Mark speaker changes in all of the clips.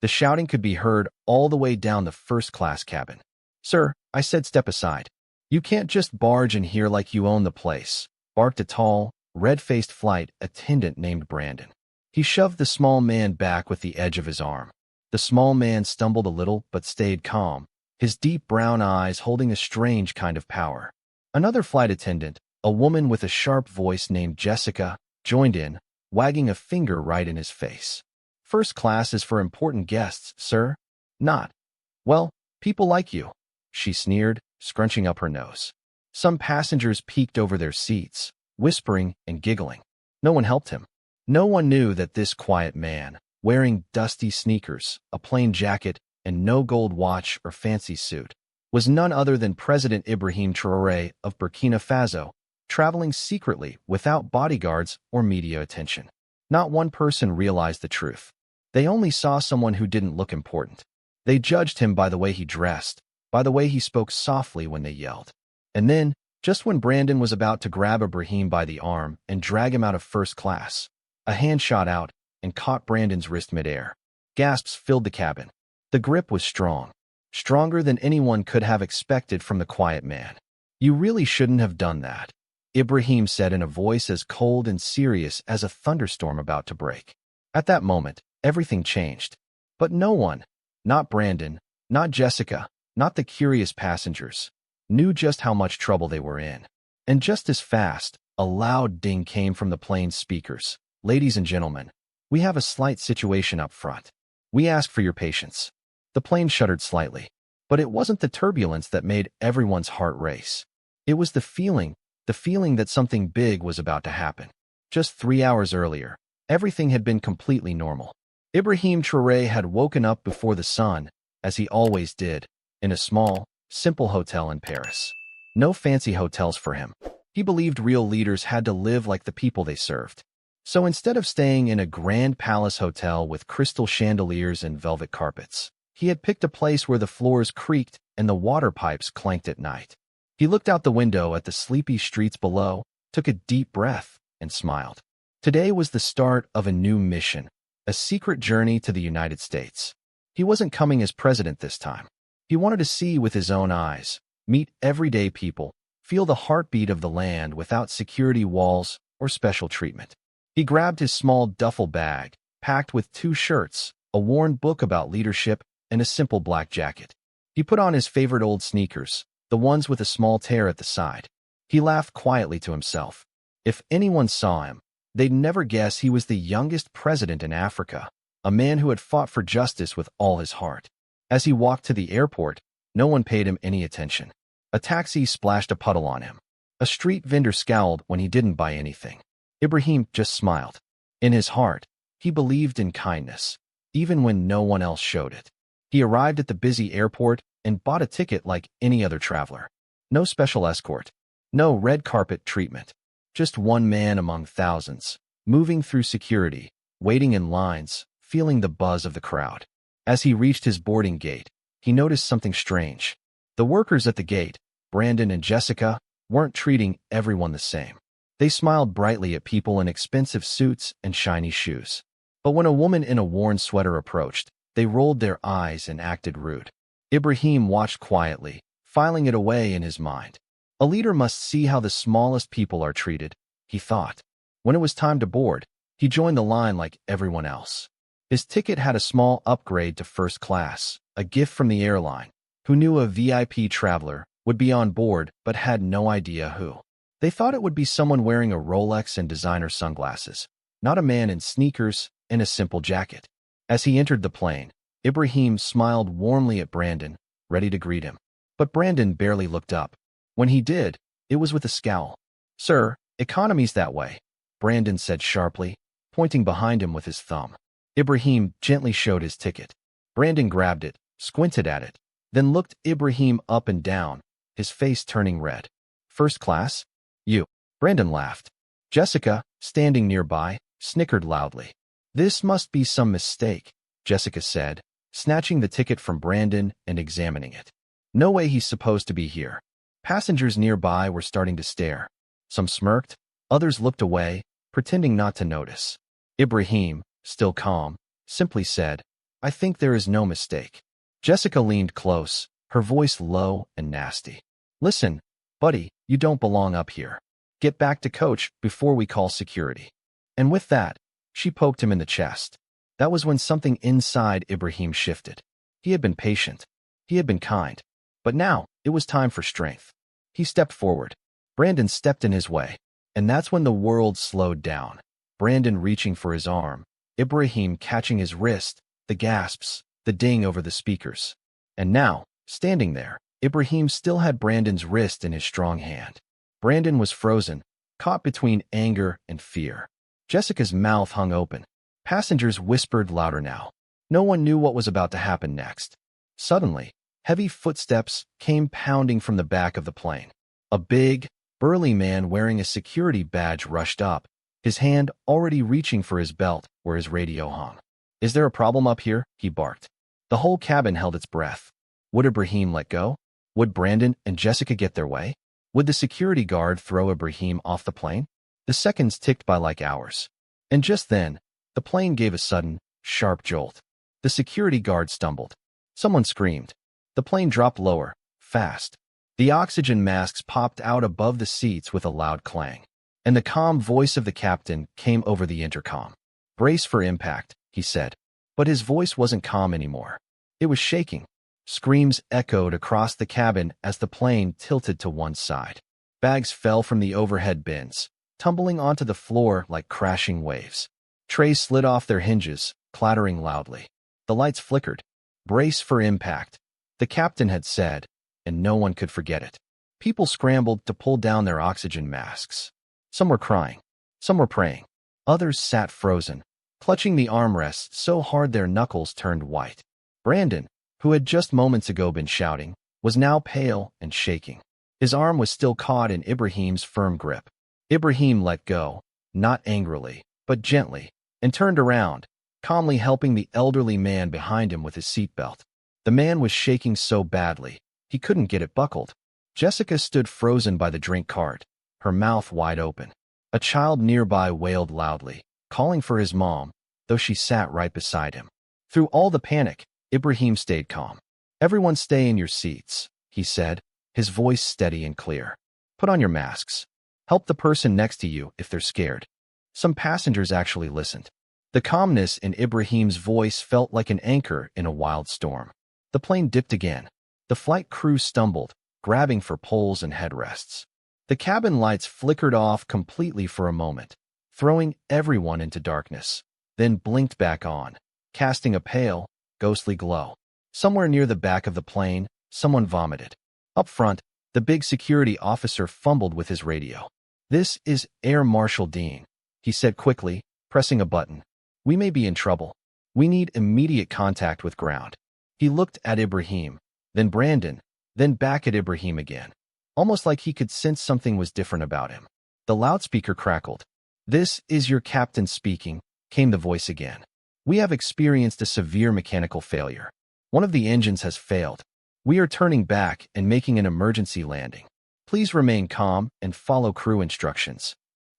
Speaker 1: The shouting could be heard all the way down the first-class cabin. "Sir," I said, "step aside. You can't just barge in here like you own the place," barked a tall, red-faced flight attendant named Brandon. He shoved the small man back with the edge of his arm. The small man stumbled a little but stayed calm, his deep brown eyes holding a strange kind of power. Another flight attendant, a woman with a sharp voice named Jessica, joined in, wagging a finger right in his face. "First class is for important guests, sir. Not, well, people like you," she sneered, scrunching up her nose. Some passengers peeked over their seats, whispering and giggling. No one helped him. No one knew that this quiet man, wearing dusty sneakers, a plain jacket, and no gold watch or fancy suit, was none other than President Ibrahim Traore of Burkina Faso, traveling secretly without bodyguards or media attention. Not one person realized the truth. They only saw someone who didn't look important. They judged him by the way he dressed, by the way he spoke softly when they yelled. And then, just when Brandon was about to grab Ibrahim by the arm and drag him out of first class, a hand shot out and caught Brandon's wrist midair. Gasps filled the cabin. The grip was strong, stronger than anyone could have expected from the quiet man. "You really shouldn't have done that," Ibrahim said in a voice as cold and serious as a thunderstorm about to break. At that moment, everything changed. But no one, not Brandon, not Jessica, not the curious passengers, knew just how much trouble they were in. And just as fast, a loud ding came from the plane's speakers. "Ladies and gentlemen, we have a slight situation up front. We ask for your patience." The plane shuddered slightly, but it wasn't the turbulence that made everyone's heart race. It was the feeling that something big was about to happen. Just 3 hours earlier, everything had been completely normal. Ibrahim Traore had woken up before the sun, as he always did, in a small, simple hotel in Paris. No fancy hotels for him. He believed real leaders had to live like the people they served. So instead of staying in a grand palace hotel with crystal chandeliers and velvet carpets, he had picked a place where the floors creaked and the water pipes clanked at night. He looked out the window at the sleepy streets below, took a deep breath, and smiled. Today was the start of a new mission, a secret journey to the United States. He wasn't coming as president this time. He wanted to see with his own eyes, meet everyday people, feel the heartbeat of the land without security walls or special treatment. He grabbed his small duffel bag, packed with 2 shirts, a worn book about leadership, and a simple black jacket. He put on his favorite old sneakers, the ones with a small tear at the side. He laughed quietly to himself. If anyone saw him, they'd never guess he was the youngest president in Africa, a man who had fought for justice with all his heart. As he walked to the airport, no one paid him any attention. A taxi splashed a puddle on him. A street vendor scowled when he didn't buy anything. Ibrahim just smiled. In his heart, he believed in kindness, even when no one else showed it. He arrived at the busy airport and bought a ticket like any other traveler. No special escort, no red carpet treatment. Just one man among thousands, moving through security, waiting in lines, feeling the buzz of the crowd. As he reached his boarding gate, he noticed something strange. The workers at the gate, Brandon and Jessica, weren't treating everyone the same. They smiled brightly at people in expensive suits and shiny shoes. But when a woman in a worn sweater approached, they rolled their eyes and acted rude. Ibrahim watched quietly, filing it away in his mind. A leader must see how the smallest people are treated, he thought. When it was time to board, he joined the line like everyone else. His ticket had a small upgrade to first class, a gift from the airline, who knew a VIP traveler would be on board but had no idea who. They thought it would be someone wearing a Rolex and designer sunglasses, not a man in sneakers and a simple jacket. As he entered the plane, Ibrahim smiled warmly at Brandon, ready to greet him. But Brandon barely looked up. When he did, it was with a scowl. "Sir, economy's that way," Brandon said sharply, pointing behind him with his thumb. Ibrahim gently showed his ticket. Brandon grabbed it, squinted at it, then looked Ibrahim up and down, his face turning red. "First class? You?" Brandon laughed. Jessica, standing nearby, snickered loudly. "This must be some mistake," Jessica said, snatching the ticket from Brandon and examining it. "No way he's supposed to be here." Passengers nearby were starting to stare. Some smirked, others looked away, pretending not to notice. Ibrahim, still calm, simply said, I think there is no mistake. Jessica leaned close, her voice low and nasty. Listen, buddy, you don't belong up here. Get back to coach before we call security. And with that, she poked him in the chest. That was when something inside Ibrahim shifted. He had been patient. He had been kind. But now, it was time for strength. He stepped forward. Brandon stepped in his way. And that's when the world slowed down. Brandon reaching for his arm, Ibrahim catching his wrist, the gasps, the ding over the speakers. And now, standing there, Ibrahim still had Brandon's wrist in his strong hand. Brandon was frozen, caught between anger and fear. Jessica's mouth hung open. Passengers whispered louder now. No one knew what was about to happen next. Suddenly, heavy footsteps came pounding from the back of the plane. A big, burly man wearing a security badge rushed up, his hand already reaching for his belt where his radio hung. Is there a problem up here? He barked. The whole cabin held its breath. Would Ibrahim let go? Would Brandon and Jessica get their way? Would the security guard throw Ibrahim off the plane? The seconds ticked by like hours. And just then, the plane gave a sudden, sharp jolt. The security guard stumbled. Someone screamed. The plane dropped lower, fast. The oxygen masks popped out above the seats with a loud clang. And the calm voice of the captain came over the intercom. Brace for impact, he said. But his voice wasn't calm anymore. It was shaking. Screams echoed across the cabin as the plane tilted to one side. Bags fell from the overhead bins, tumbling onto the floor like crashing waves. Trays slid off their hinges, clattering loudly. The lights flickered. Brace for impact, the captain had said, and no one could forget it. People scrambled to pull down their oxygen masks. Some were crying. Some were praying. Others sat frozen, clutching the armrests so hard their knuckles turned white. Brandon, who had just moments ago been shouting, was now pale and shaking. His arm was still caught in Ibrahim's firm grip. Ibrahim let go, not angrily, but gently, and turned around, calmly helping the elderly man behind him with his seatbelt. The man was shaking so badly, he couldn't get it buckled. Jessica stood frozen by the drink cart, her mouth wide open. A child nearby wailed loudly, calling for his mom, though she sat right beside him. Through all the panic, Ibrahim stayed calm. Everyone stay in your seats, he said, his voice steady and clear. Put on your masks. Help the person next to you if they're scared. Some passengers actually listened. The calmness in Ibrahim's voice felt like an anchor in a wild storm. The plane dipped again. The flight crew stumbled, grabbing for poles and headrests. The cabin lights flickered off completely for a moment, throwing everyone into darkness, then blinked back on, casting a pale, ghostly glow. Somewhere near the back of the plane, someone vomited. Up front, the big security officer fumbled with his radio. This is Air Marshal Dean, he said quickly, pressing a button. We may be in trouble. We need immediate contact with ground. He looked at Ibrahim, then Brandon, then back at Ibrahim again, almost like he could sense something was different about him. The loudspeaker crackled. This is your captain speaking, came the voice again. We have experienced a severe mechanical failure. One of the engines has failed. We are turning back and making an emergency landing. Please remain calm and follow crew instructions.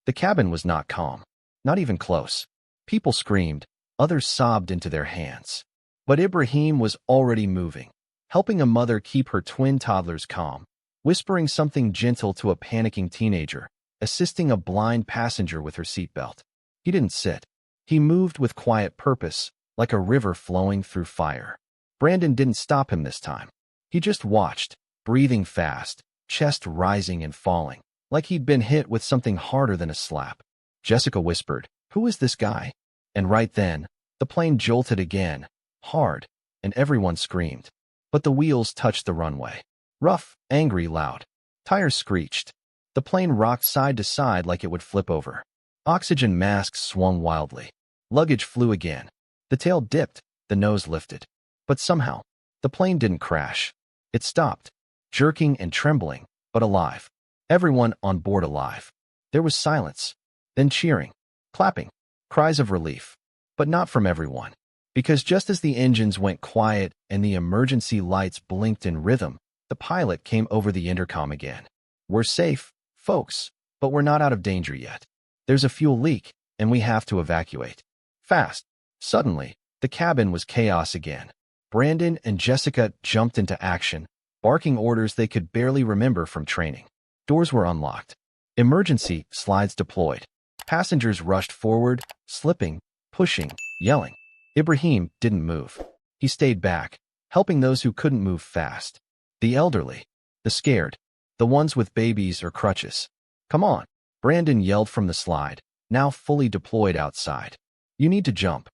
Speaker 1: The cabin was not calm, not even close. People screamed, others sobbed into their hands. But Ibrahim was already moving, helping a mother keep her twin toddlers calm, whispering something gentle to a panicking teenager, assisting a blind passenger with her seatbelt. He didn't sit. He moved with quiet purpose, like a river flowing through fire. Brandon didn't stop him this time. He just watched, breathing fast, chest rising and falling, like he'd been hit with something harder than a slap. Jessica whispered, "Who is this guy?" And right then, the plane jolted again, hard, and everyone screamed. But the wheels touched the runway. Rough, angry, loud. Tires screeched. The plane rocked side to side like it would flip over. Oxygen masks swung wildly. Luggage flew again. The tail dipped, the nose lifted. But somehow, the plane didn't crash. It stopped, jerking and trembling, but alive. Everyone on board alive. There was silence, then cheering, clapping, cries of relief. But not from everyone. Because just as the engines went quiet and the emergency lights blinked in rhythm, the pilot came over the intercom again. We're safe, folks, but we're not out of danger yet. There's a fuel leak, and we have to evacuate. Fast. Suddenly, The cabin was chaos again. Brandon and Jessica jumped into action, barking orders they could barely remember from training. Doors were unlocked. Emergency slides deployed. Passengers rushed forward, slipping, pushing, yelling. Ibrahim didn't move. He stayed back, helping those who couldn't move fast. The elderly, the scared, the ones with babies or crutches. Come on, Brandon yelled from the slide, now fully deployed outside. You need to jump.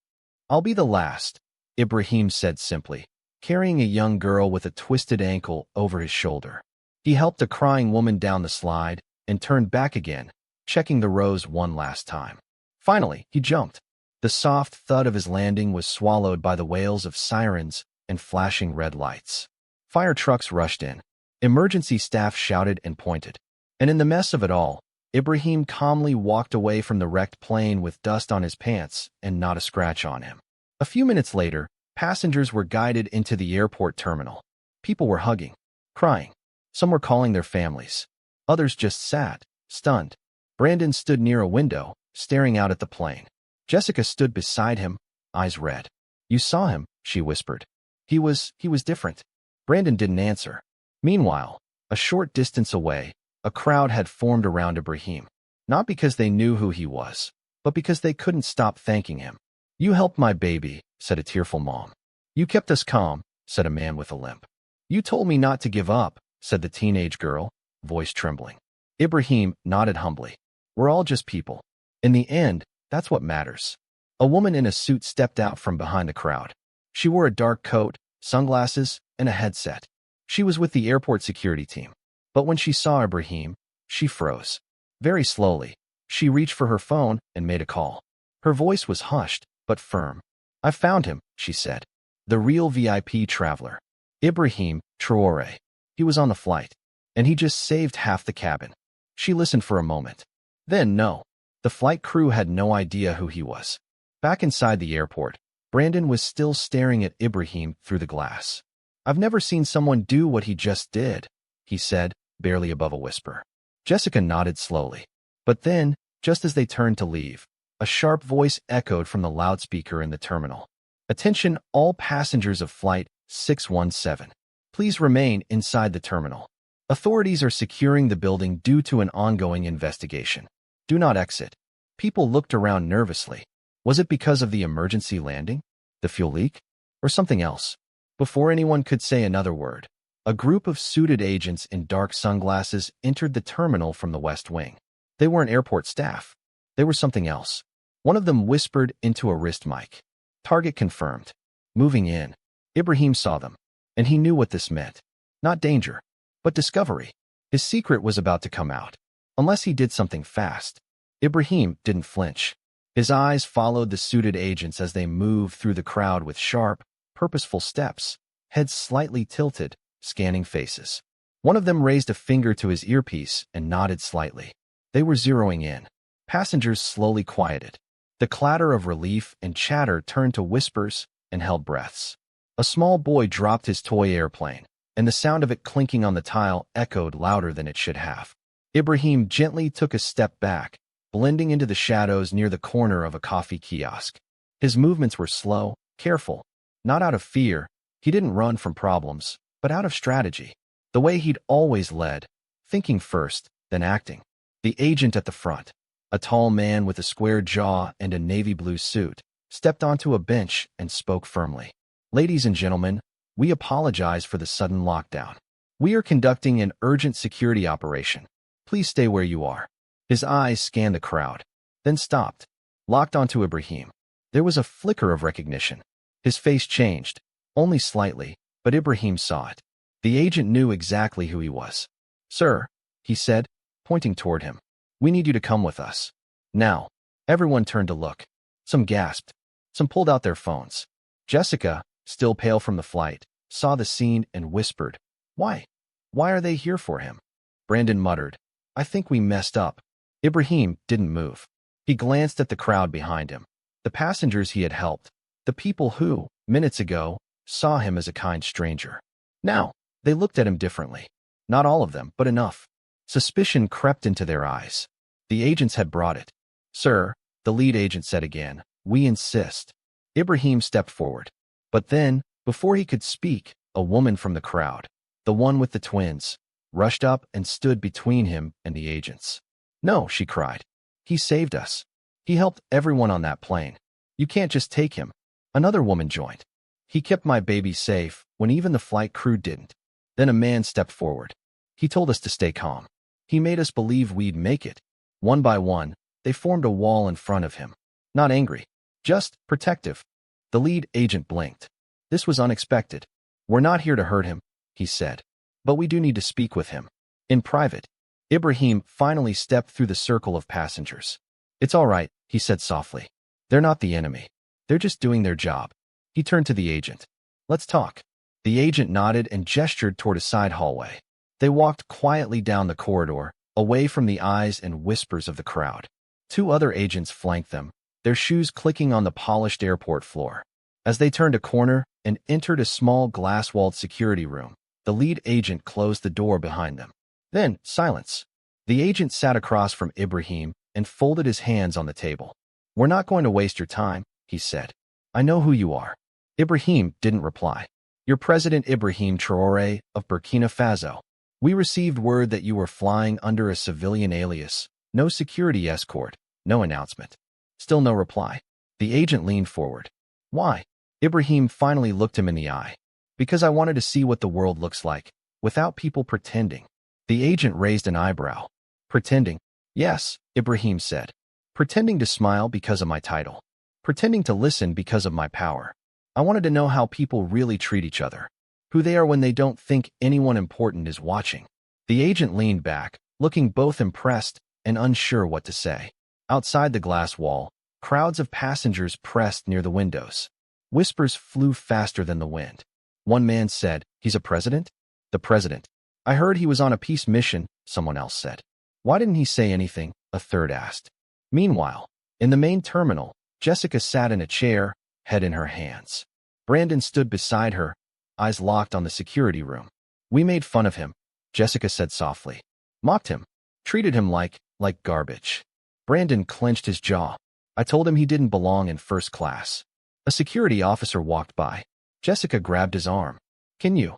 Speaker 1: I'll be the last, Ibrahim said simply, carrying a young girl with a twisted ankle over his shoulder. He helped a crying woman down the slide and turned back again, checking the rows one last time. Finally, he jumped. The soft thud of his landing was swallowed by the wails of sirens and flashing red lights. Fire trucks rushed in. Emergency staff shouted and pointed. And in the mess of it all, Ibrahim calmly walked away from the wrecked plane with dust on his pants and not a scratch on him. A few minutes later, passengers were guided into the airport terminal. People were hugging, crying. Some were calling their families. Others just sat, stunned. Brandon stood near a window, staring out at the plane. Jessica stood beside him, eyes red. You saw him, she whispered. He was different. Brandon didn't answer. Meanwhile, a short distance away, a crowd had formed around Ibrahim. Not because they knew who he was, but because they couldn't stop thanking him. You helped my baby, said a tearful mom. You kept us calm, said a man with a limp. You told me not to give up, said the teenage girl, voice trembling. Ibrahim nodded humbly. We're all just people. In the end, that's what matters. A woman in a suit stepped out from behind the crowd. She wore a dark coat, sunglasses, and a headset. She was with the airport security team. But when she saw Ibrahim, she froze. Very slowly, she reached for her phone and made a call. Her voice was hushed, but firm. I found him, she said. The real VIP traveler. Ibrahim Traore. He was on the flight, and he just saved half the cabin. She listened for a moment. Then, no. The flight crew had no idea who he was. Back inside the airport, Brandon was still staring at Ibrahim through the glass. I've never seen someone do what he just did, he said, barely above a whisper. Jessica nodded slowly. But then, just as they turned to leave, a sharp voice echoed from the loudspeaker in the terminal. Attention all passengers of Flight 617. Please remain inside the terminal. Authorities are securing the building due to an ongoing investigation. Do not exit. People looked around nervously. Was it because of the emergency landing? The fuel leak? Or something else? Before anyone could say another word, a group of suited agents in dark sunglasses entered the terminal from the west wing. They weren't airport staff. They were something else. One of them whispered into a wrist mic. Target confirmed. Moving in. Ibrahim saw them, and he knew what this meant. Not danger, but discovery. His secret was about to come out. Unless he did something fast. Ibrahim didn't flinch. His eyes followed the suited agents as they moved through the crowd with sharp, purposeful steps, heads slightly tilted, scanning faces. One of them raised a finger to his earpiece and nodded slightly. They were zeroing in. Passengers slowly quieted. The clatter of relief and chatter turned to whispers and held breaths. A small boy dropped his toy airplane, and the sound of it clinking on the tile echoed louder than it should have. Ibrahim gently took a step back, blending into the shadows near the corner of a coffee kiosk. His movements were slow, careful. Not out of fear, he didn't run from problems, but out of strategy. The way he'd always led, thinking first, then acting. The agent at the front, a tall man with a square jaw and a navy blue suit, stepped onto a bench and spoke firmly. Ladies and gentlemen, we apologize for the sudden lockdown. We are conducting an urgent security operation. Please stay where you are. His eyes scanned the crowd, then stopped, locked onto Ibrahim. There was a flicker of recognition. His face changed, only slightly, but Ibrahim saw it. The agent knew exactly who he was. Sir, he said, pointing toward him, we need you to come with us. Now, everyone turned to look. Some gasped. Some pulled out their phones. Jessica, still pale from the flight, saw the scene and whispered, Why? Why are they here for him? Brandon muttered, I think we messed up. Ibrahim didn't move. He glanced at the crowd behind him, the passengers he had helped, the people who, minutes ago, saw him as a kind stranger. Now, they looked at him differently. Not all of them, but enough. Suspicion crept into their eyes. The agents had brought it. Sir, the lead agent said again, we insist. Ibrahim stepped forward. But then, before he could speak, a woman from the crowd, the one with the twins, rushed up and stood between him and the agents. "No," she cried. "He saved us. He helped everyone on that plane. You can't just take him." Another woman joined. "He kept my baby safe when even the flight crew didn't." Then a man stepped forward. "He told us to stay calm. He made us believe we'd make it." One by one, they formed a wall in front of him. Not angry, just protective. The lead agent blinked. This was unexpected. "We're not here to hurt him," he said. "But we do need to speak with him. In private." Ibrahim finally stepped through the circle of passengers. "It's all right," he said softly. "They're not the enemy. They're just doing their job." He turned to the agent. "Let's talk." The agent nodded and gestured toward a side hallway. They walked quietly down the corridor, away from the eyes and whispers of the crowd. Two other agents flanked them, their shoes clicking on the polished airport floor. As they turned a corner and entered a small glass-walled security room, the lead agent closed the door behind them. Then, silence. The agent sat across from Ibrahim and folded his hands on the table. "We're not going to waste your time," he said. "I know who you are." Ibrahim didn't reply. "You're President Ibrahim Traore of Burkina Faso. We received word that you were flying under a civilian alias. No security escort, no announcement." Still no reply. The agent leaned forward. "Why?" Ibrahim finally looked him in the eye. "Because I wanted to see what the world looks like, without people pretending." The agent raised an eyebrow. "Pretending?" "Yes," Ibrahim said. "Pretending to smile because of my title. Pretending to listen because of my power. I wanted to know how people really treat each other. Who they are when they don't think anyone important is watching." The agent leaned back, looking both impressed and unsure what to say. Outside the glass wall, crowds of passengers pressed near the windows. Whispers flew faster than the wind. One man said, "He's a president?" "The president." "I heard he was on a peace mission," someone else said. "Why didn't he say anything?" a third asked. Meanwhile, in the main terminal, Jessica sat in a chair, head in her hands. Brandon stood beside her, eyes locked on the security room. "We made fun of him," Jessica said softly. "Mocked him. Treated him like garbage." Brandon clenched his jaw. "I told him he didn't belong in first class." A security officer walked by. Jessica grabbed his arm. Can you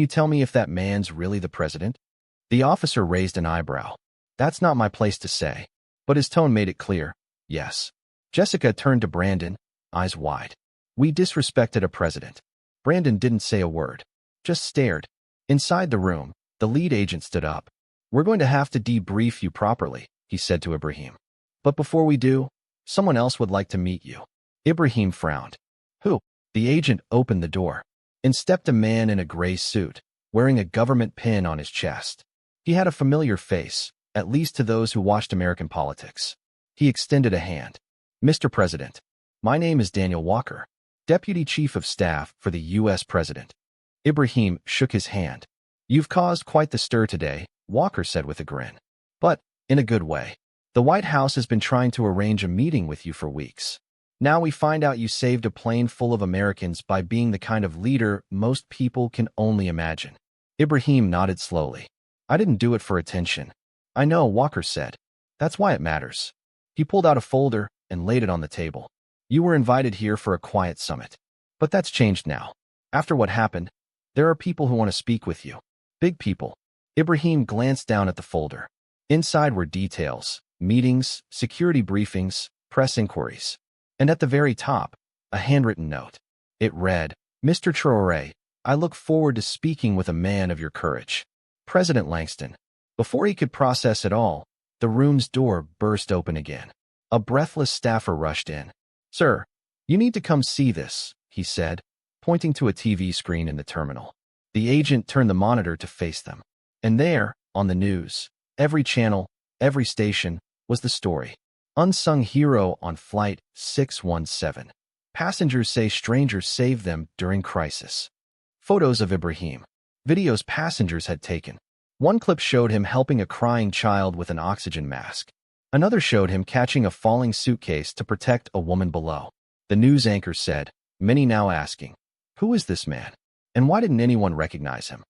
Speaker 1: tell me if that man's really the president?" The officer raised an eyebrow. "That's not my place to say." But his tone made it clear. "Yes." Jessica turned to Brandon, eyes wide. "We disrespected a president." Brandon didn't say a word, just stared. Inside the room, the lead agent stood up. "We're going to have to debrief you properly," he said to Ibrahim. "But before we do, someone else would like to meet you." Ibrahim frowned. "Who?" The agent opened the door. In stepped a man in a gray suit, wearing a government pin on his chest. He had a familiar face, at least to those who watched American politics. He extended a hand. "Mr. President, my name is Daniel Walker, Deputy Chief of Staff for the U.S. President." Ibrahim shook his hand. "You've caused quite the stir today," Walker said with a grin. "But in a good way. The White House has been trying to arrange a meeting with you for weeks. Now we find out you saved a plane full of Americans by being the kind of leader most people can only imagine." Ibrahim nodded slowly. "I didn't do it for attention." "I know," Walker said. "That's why it matters." He pulled out a folder and laid it on the table. "You were invited here for a quiet summit. But that's changed now. After what happened, there are people who want to speak with you. Big people." Ibrahim glanced down at the folder. Inside were details, meetings, security briefings, press inquiries. And at the very top, a handwritten note. It read, "Mr. Traore, I look forward to speaking with a man of your courage. President Langston." Before he could process it all, the room's door burst open again. A breathless staffer rushed in. "Sir, you need to come see this," he said, pointing to a TV screen in the terminal. The agent turned the monitor to face them. And there, on the news, every channel, every station, was the story. Unsung hero on Flight 617. Passengers say strangers saved them during crisis. Photos of Ibrahim. Videos passengers had taken. One clip showed him helping a crying child with an oxygen mask. Another showed him catching a falling suitcase to protect a woman below. The news anchor said, many now asking, "Who is this man? And why didn't anyone recognize him?"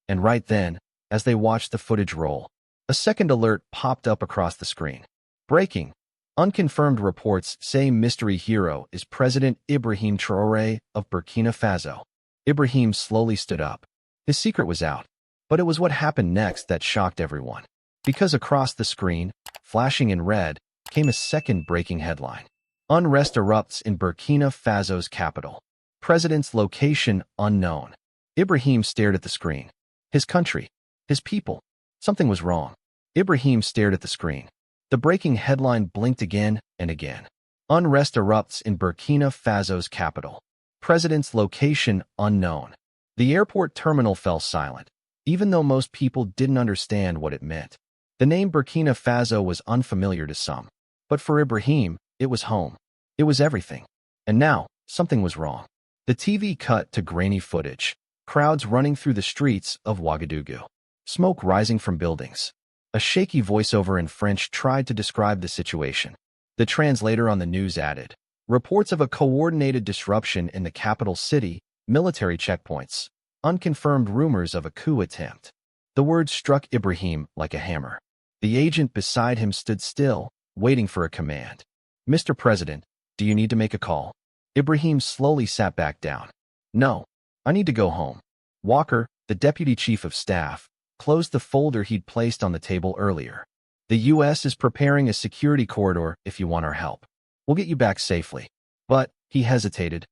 Speaker 1: And right then, as they watched the footage roll, a second alert popped up across the screen. "Breaking. Unconfirmed reports say mystery hero is President Ibrahim Traore of Burkina Faso. Ibrahim slowly stood up. His secret was out, but it was what happened next that shocked everyone. Because across the screen, flashing in red, came a second breaking headline. Unrest erupts in Burkina Faso's capital. President's location unknown. Ibrahim stared at the screen. His country, his people. Something was wrong. Ibrahim stared at the screen. The breaking headline blinked again and again. Unrest erupts in Burkina Faso's capital. President's location unknown. The airport terminal fell silent, even though most people didn't understand what it meant. The name Burkina Faso was unfamiliar to some, but for Ibrahim, it was home. It was everything. And now, something was wrong. The TV cut to grainy footage. Crowds running through the streets of Ouagadougou. Smoke rising from buildings. A shaky voiceover in French tried to describe the situation. The translator on the news added, reports of a coordinated disruption in the capital city, military checkpoints, unconfirmed rumors of a coup attempt. The words struck Ibrahim like a hammer. The agent beside him stood still, waiting for a command. Mr. President, do you need to make a call? Ibrahim slowly sat back down. No, I need to go home. Walker, the deputy chief of staff, closed the folder he'd placed on the table earlier. The U.S. is preparing a security corridor if you want our help. We'll get you back safely. But, he hesitated,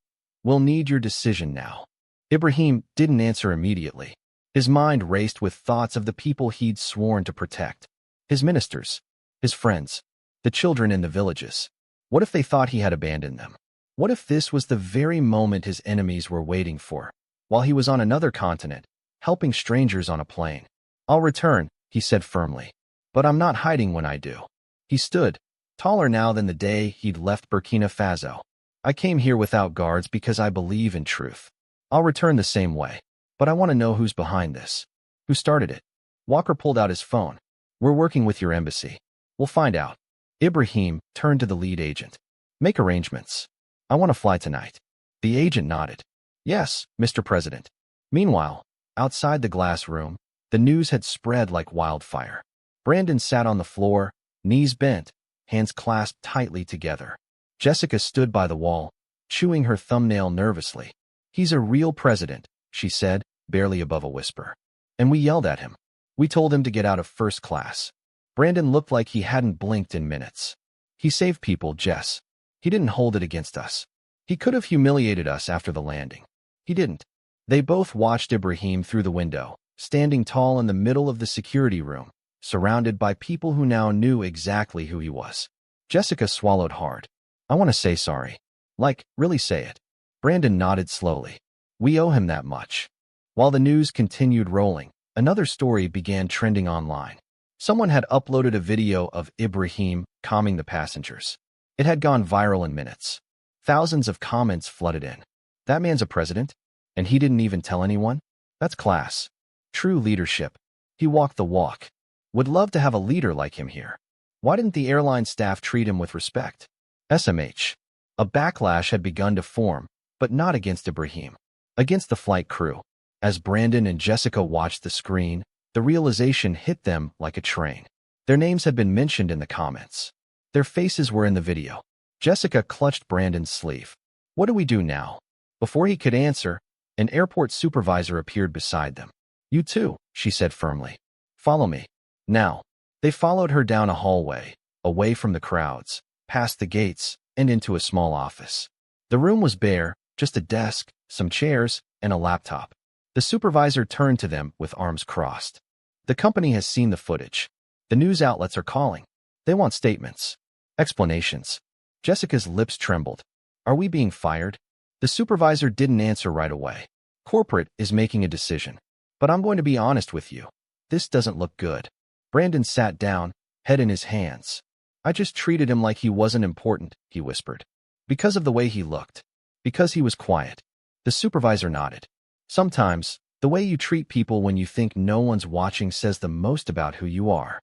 Speaker 1: we'll need your decision now. Ibrahim didn't answer immediately. His mind raced with thoughts of the people he'd sworn to protect. His ministers, his friends, the children in the villages. What if they thought he had abandoned them? What if this was the very moment his enemies were waiting for, while he was on another continent, helping strangers on a plane? I'll return, he said firmly. But I'm not hiding when I do. He stood, taller now than the day he'd left Burkina Faso. I came here without guards because I believe in truth. I'll return the same way. But I want to know who's behind this. Who started it? Walker pulled out his phone. We're working with your embassy. We'll find out. Ibrahim turned to the lead agent. Make arrangements. I want to fly tonight. The agent nodded. Yes, Mr. President. Meanwhile, outside the glass room, the news had spread like wildfire. Brandon sat on the floor, knees bent, hands clasped tightly together. Jessica stood by the wall, chewing her thumbnail nervously. He's a real president, she said, barely above a whisper. And we yelled at him. We told him to get out of first class. Brandon looked like he hadn't blinked in minutes. He saved people, Jess. He didn't hold it against us. He could have humiliated us after the landing. He didn't. They both watched Ibrahim through the window, standing tall in the middle of the security room, surrounded by people who now knew exactly who he was. Jessica swallowed hard. I want to say sorry. Like, really say it. Brandon nodded slowly. We owe him that much. While the news continued rolling, another story began trending online. Someone had uploaded a video of Ibrahim calming the passengers. It had gone viral in minutes. Thousands of comments flooded in. That man's a president? And he didn't even tell anyone? That's class. True leadership. He walked the walk. Would love to have a leader like him here. Why didn't the airline staff treat him with respect? SMH. A backlash had begun to form, but not against Ibrahim. Against the flight crew. As Brandon and Jessica watched the screen, the realization hit them like a train. Their names had been mentioned in the comments. Their faces were in the video. Jessica clutched Brandon's sleeve. What do we do now? Before he could answer, an airport supervisor appeared beside them. You too, she said firmly. Follow me. Now. They followed her down a hallway, away from the crowds, past the gates, and into a small office. The room was bare, just a desk, some chairs, and a laptop. The supervisor turned to them with arms crossed. The company has seen the footage. The news outlets are calling. They want statements. Explanations. Jessica's lips trembled. Are we being fired? The supervisor didn't answer right away. Corporate is making a decision. But I'm going to be honest with you. This doesn't look good. Brandon sat down, head in his hands. I just treated him like he wasn't important, he whispered. Because of the way he looked. Because he was quiet. The supervisor nodded. Sometimes, the way you treat people when you think no one's watching says the most about who you are.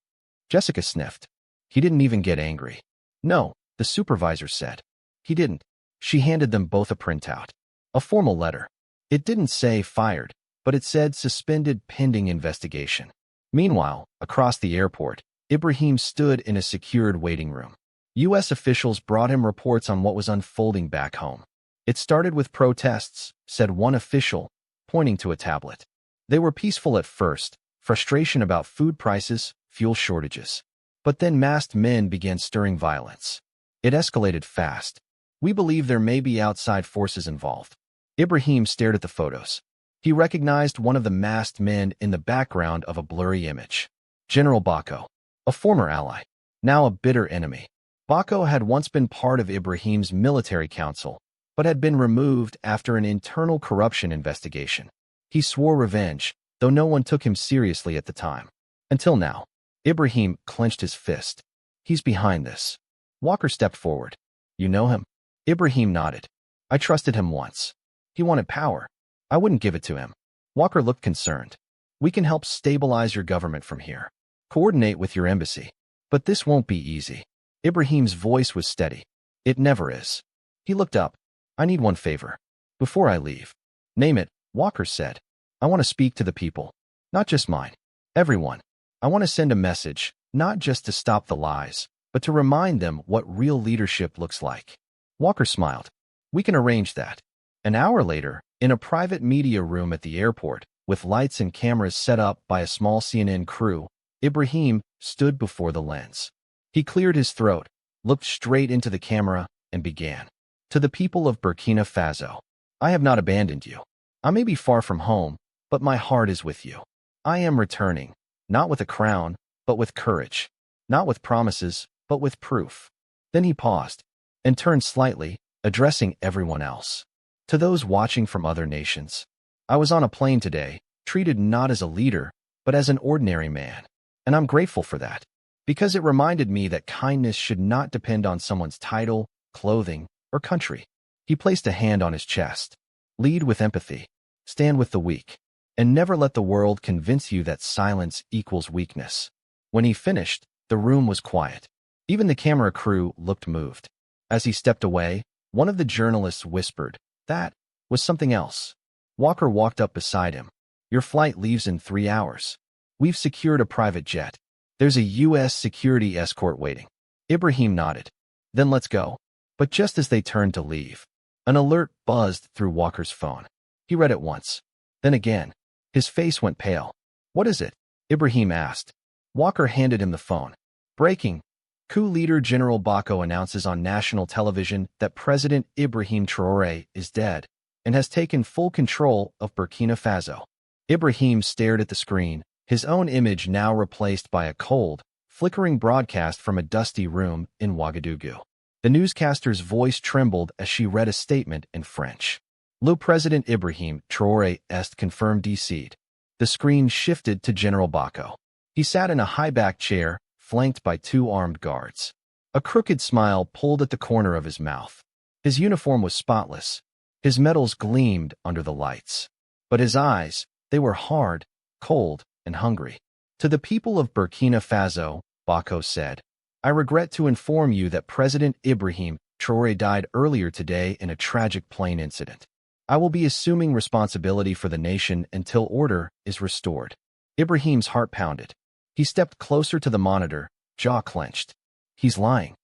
Speaker 1: Jessica sniffed. He didn't even get angry. No, the supervisor said. He didn't. She handed them both a printout. A formal letter. It didn't say fired, but it said suspended pending investigation. Meanwhile, across the airport, Ibrahim stood in a secured waiting room. U.S. officials brought him reports on what was unfolding back home. It started with protests, said one official, pointing to a tablet. They were peaceful at first, frustration about food prices, fuel shortages. But then masked men began stirring violence. It escalated fast. We believe there may be outside forces involved. Ibrahim stared at the photos. He recognized one of the masked men in the background of a blurry image. General Bako, a former ally, now a bitter enemy. Bako had once been part of Ibrahim's military council, but had been removed after an internal corruption investigation. He swore revenge, though no one took him seriously at the time. Until now. Ibrahim clenched his fist. He's behind this. Walker stepped forward. You know him? Ibrahim nodded. I trusted him once. He wanted power. I wouldn't give it to him. Walker looked concerned. We can help stabilize your government from here. Coordinate with your embassy. But this won't be easy. Ibrahim's voice was steady. It never is. He looked up. I need one favor. Before I leave. Name it, Walker said. I want to speak to the people. Not just mine. Everyone. I want to send a message, not just to stop the lies, but to remind them what real leadership looks like. Walker smiled. We can arrange that. An hour later, in a private media room at the airport, with lights and cameras set up by a small CNN crew, Ibrahim stood before the lens. He cleared his throat, looked straight into the camera, and began. To the people of Burkina Faso, I have not abandoned you. I may be far from home, but my heart is with you. I am returning. Not with a crown, but with courage. Not with promises, but with proof. Then he paused and turned slightly, addressing everyone else. To those watching from other nations, I was on a plane today, treated not as a leader, but as an ordinary man. And I'm grateful for that, because it reminded me that kindness should not depend on someone's title, clothing, or country. He placed a hand on his chest. Lead with empathy. Stand with the weak. And never let the world convince you that silence equals weakness. When he finished, the room was quiet. Even the camera crew looked moved. As he stepped away, one of the journalists whispered, that was something else. Walker walked up beside him. Your flight leaves in 3 hours. We've secured a private jet. There's a U.S. security escort waiting. Ibrahim nodded. Then let's go. But just as they turned to leave, an alert buzzed through Walker's phone. He read it once, then again. His face went pale. What is it? Ibrahim asked. Walker handed him the phone. Breaking. Coup leader General Bako announces on national television that President Ibrahim Traore is dead and has taken full control of Burkina Faso. Ibrahim stared at the screen, his own image now replaced by a cold, flickering broadcast from a dusty room in Ouagadougou. The newscaster's voice trembled as she read a statement in French. Le President Ibrahim Traore est confirmed décédé. The screen shifted to General Bako. He sat in a high-backed chair, flanked by 2 armed guards. A crooked smile pulled at the corner of his mouth. His uniform was spotless. His medals gleamed under the lights. But his eyes, they were hard, cold, and hungry. To the people of Burkina Faso, Bako said, I regret to inform you that President Ibrahim Traore died earlier today in a tragic plane incident. I will be assuming responsibility for the nation until order is restored. Ibrahim's heart pounded. He stepped closer to the monitor, jaw clenched. He's lying.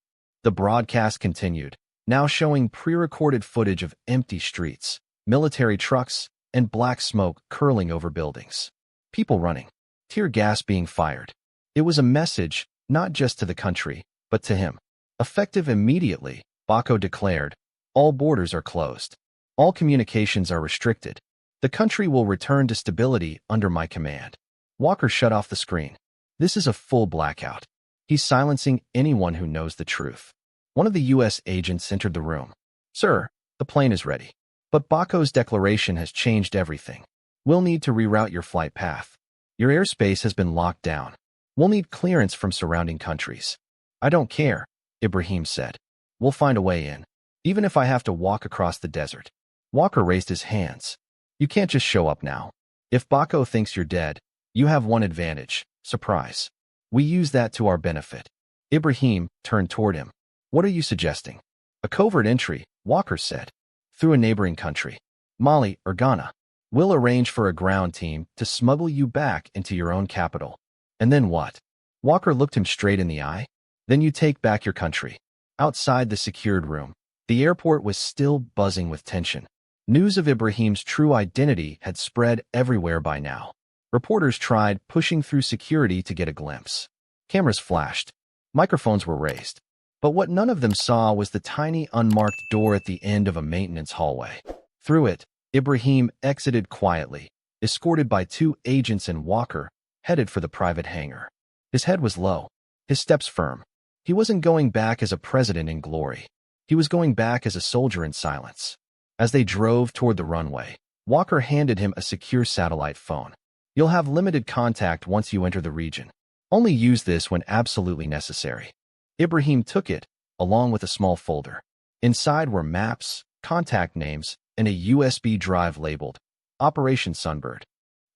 Speaker 1: The broadcast continued, now showing pre-recorded footage of empty streets, military trucks, and black smoke curling over buildings. People running. Tear gas being fired. It was a message, not just to the country, but to him. Effective immediately, Bako declared, all borders are closed. All communications are restricted. The country will return to stability under my command. Walker shut off the screen. This is a full blackout. He's silencing anyone who knows the truth. One of the U.S. agents entered the room. Sir, the plane is ready. But Bako's declaration has changed everything. We'll need to reroute your flight path. Your airspace has been locked down. We'll need clearance from surrounding countries. I don't care, Ibrahim said. We'll find a way in, even if I have to walk across the desert. Walker raised his hands. You can't just show up now. If Bako thinks you're dead, you have one advantage, surprise. We use that to our benefit. Ibrahim turned toward him. What are you suggesting? A covert entry, Walker said. Through a neighboring country. Mali or Ghana. We'll arrange for a ground team to smuggle you back into your own capital. And then what? Walker looked him straight in the eye. Then you take back your country. Outside the secured room, the airport was still buzzing with tension. News of Ibrahim's true identity had spread everywhere by now. Reporters tried pushing through security to get a glimpse. Cameras flashed. Microphones were raised. But what none of them saw was the tiny unmarked door at the end of a maintenance hallway. Through it, Ibrahim exited quietly, escorted by 2 agents and Walker, headed for the private hangar. His head was low, his steps firm. He wasn't going back as a president in glory. He was going back as a soldier in silence. As they drove toward the runway, Walker handed him a secure satellite phone. You'll have limited contact once you enter the region. Only use this when absolutely necessary. Ibrahim took it, along with a small folder. Inside were maps, contact names, and a USB drive labeled Operation Sunbird.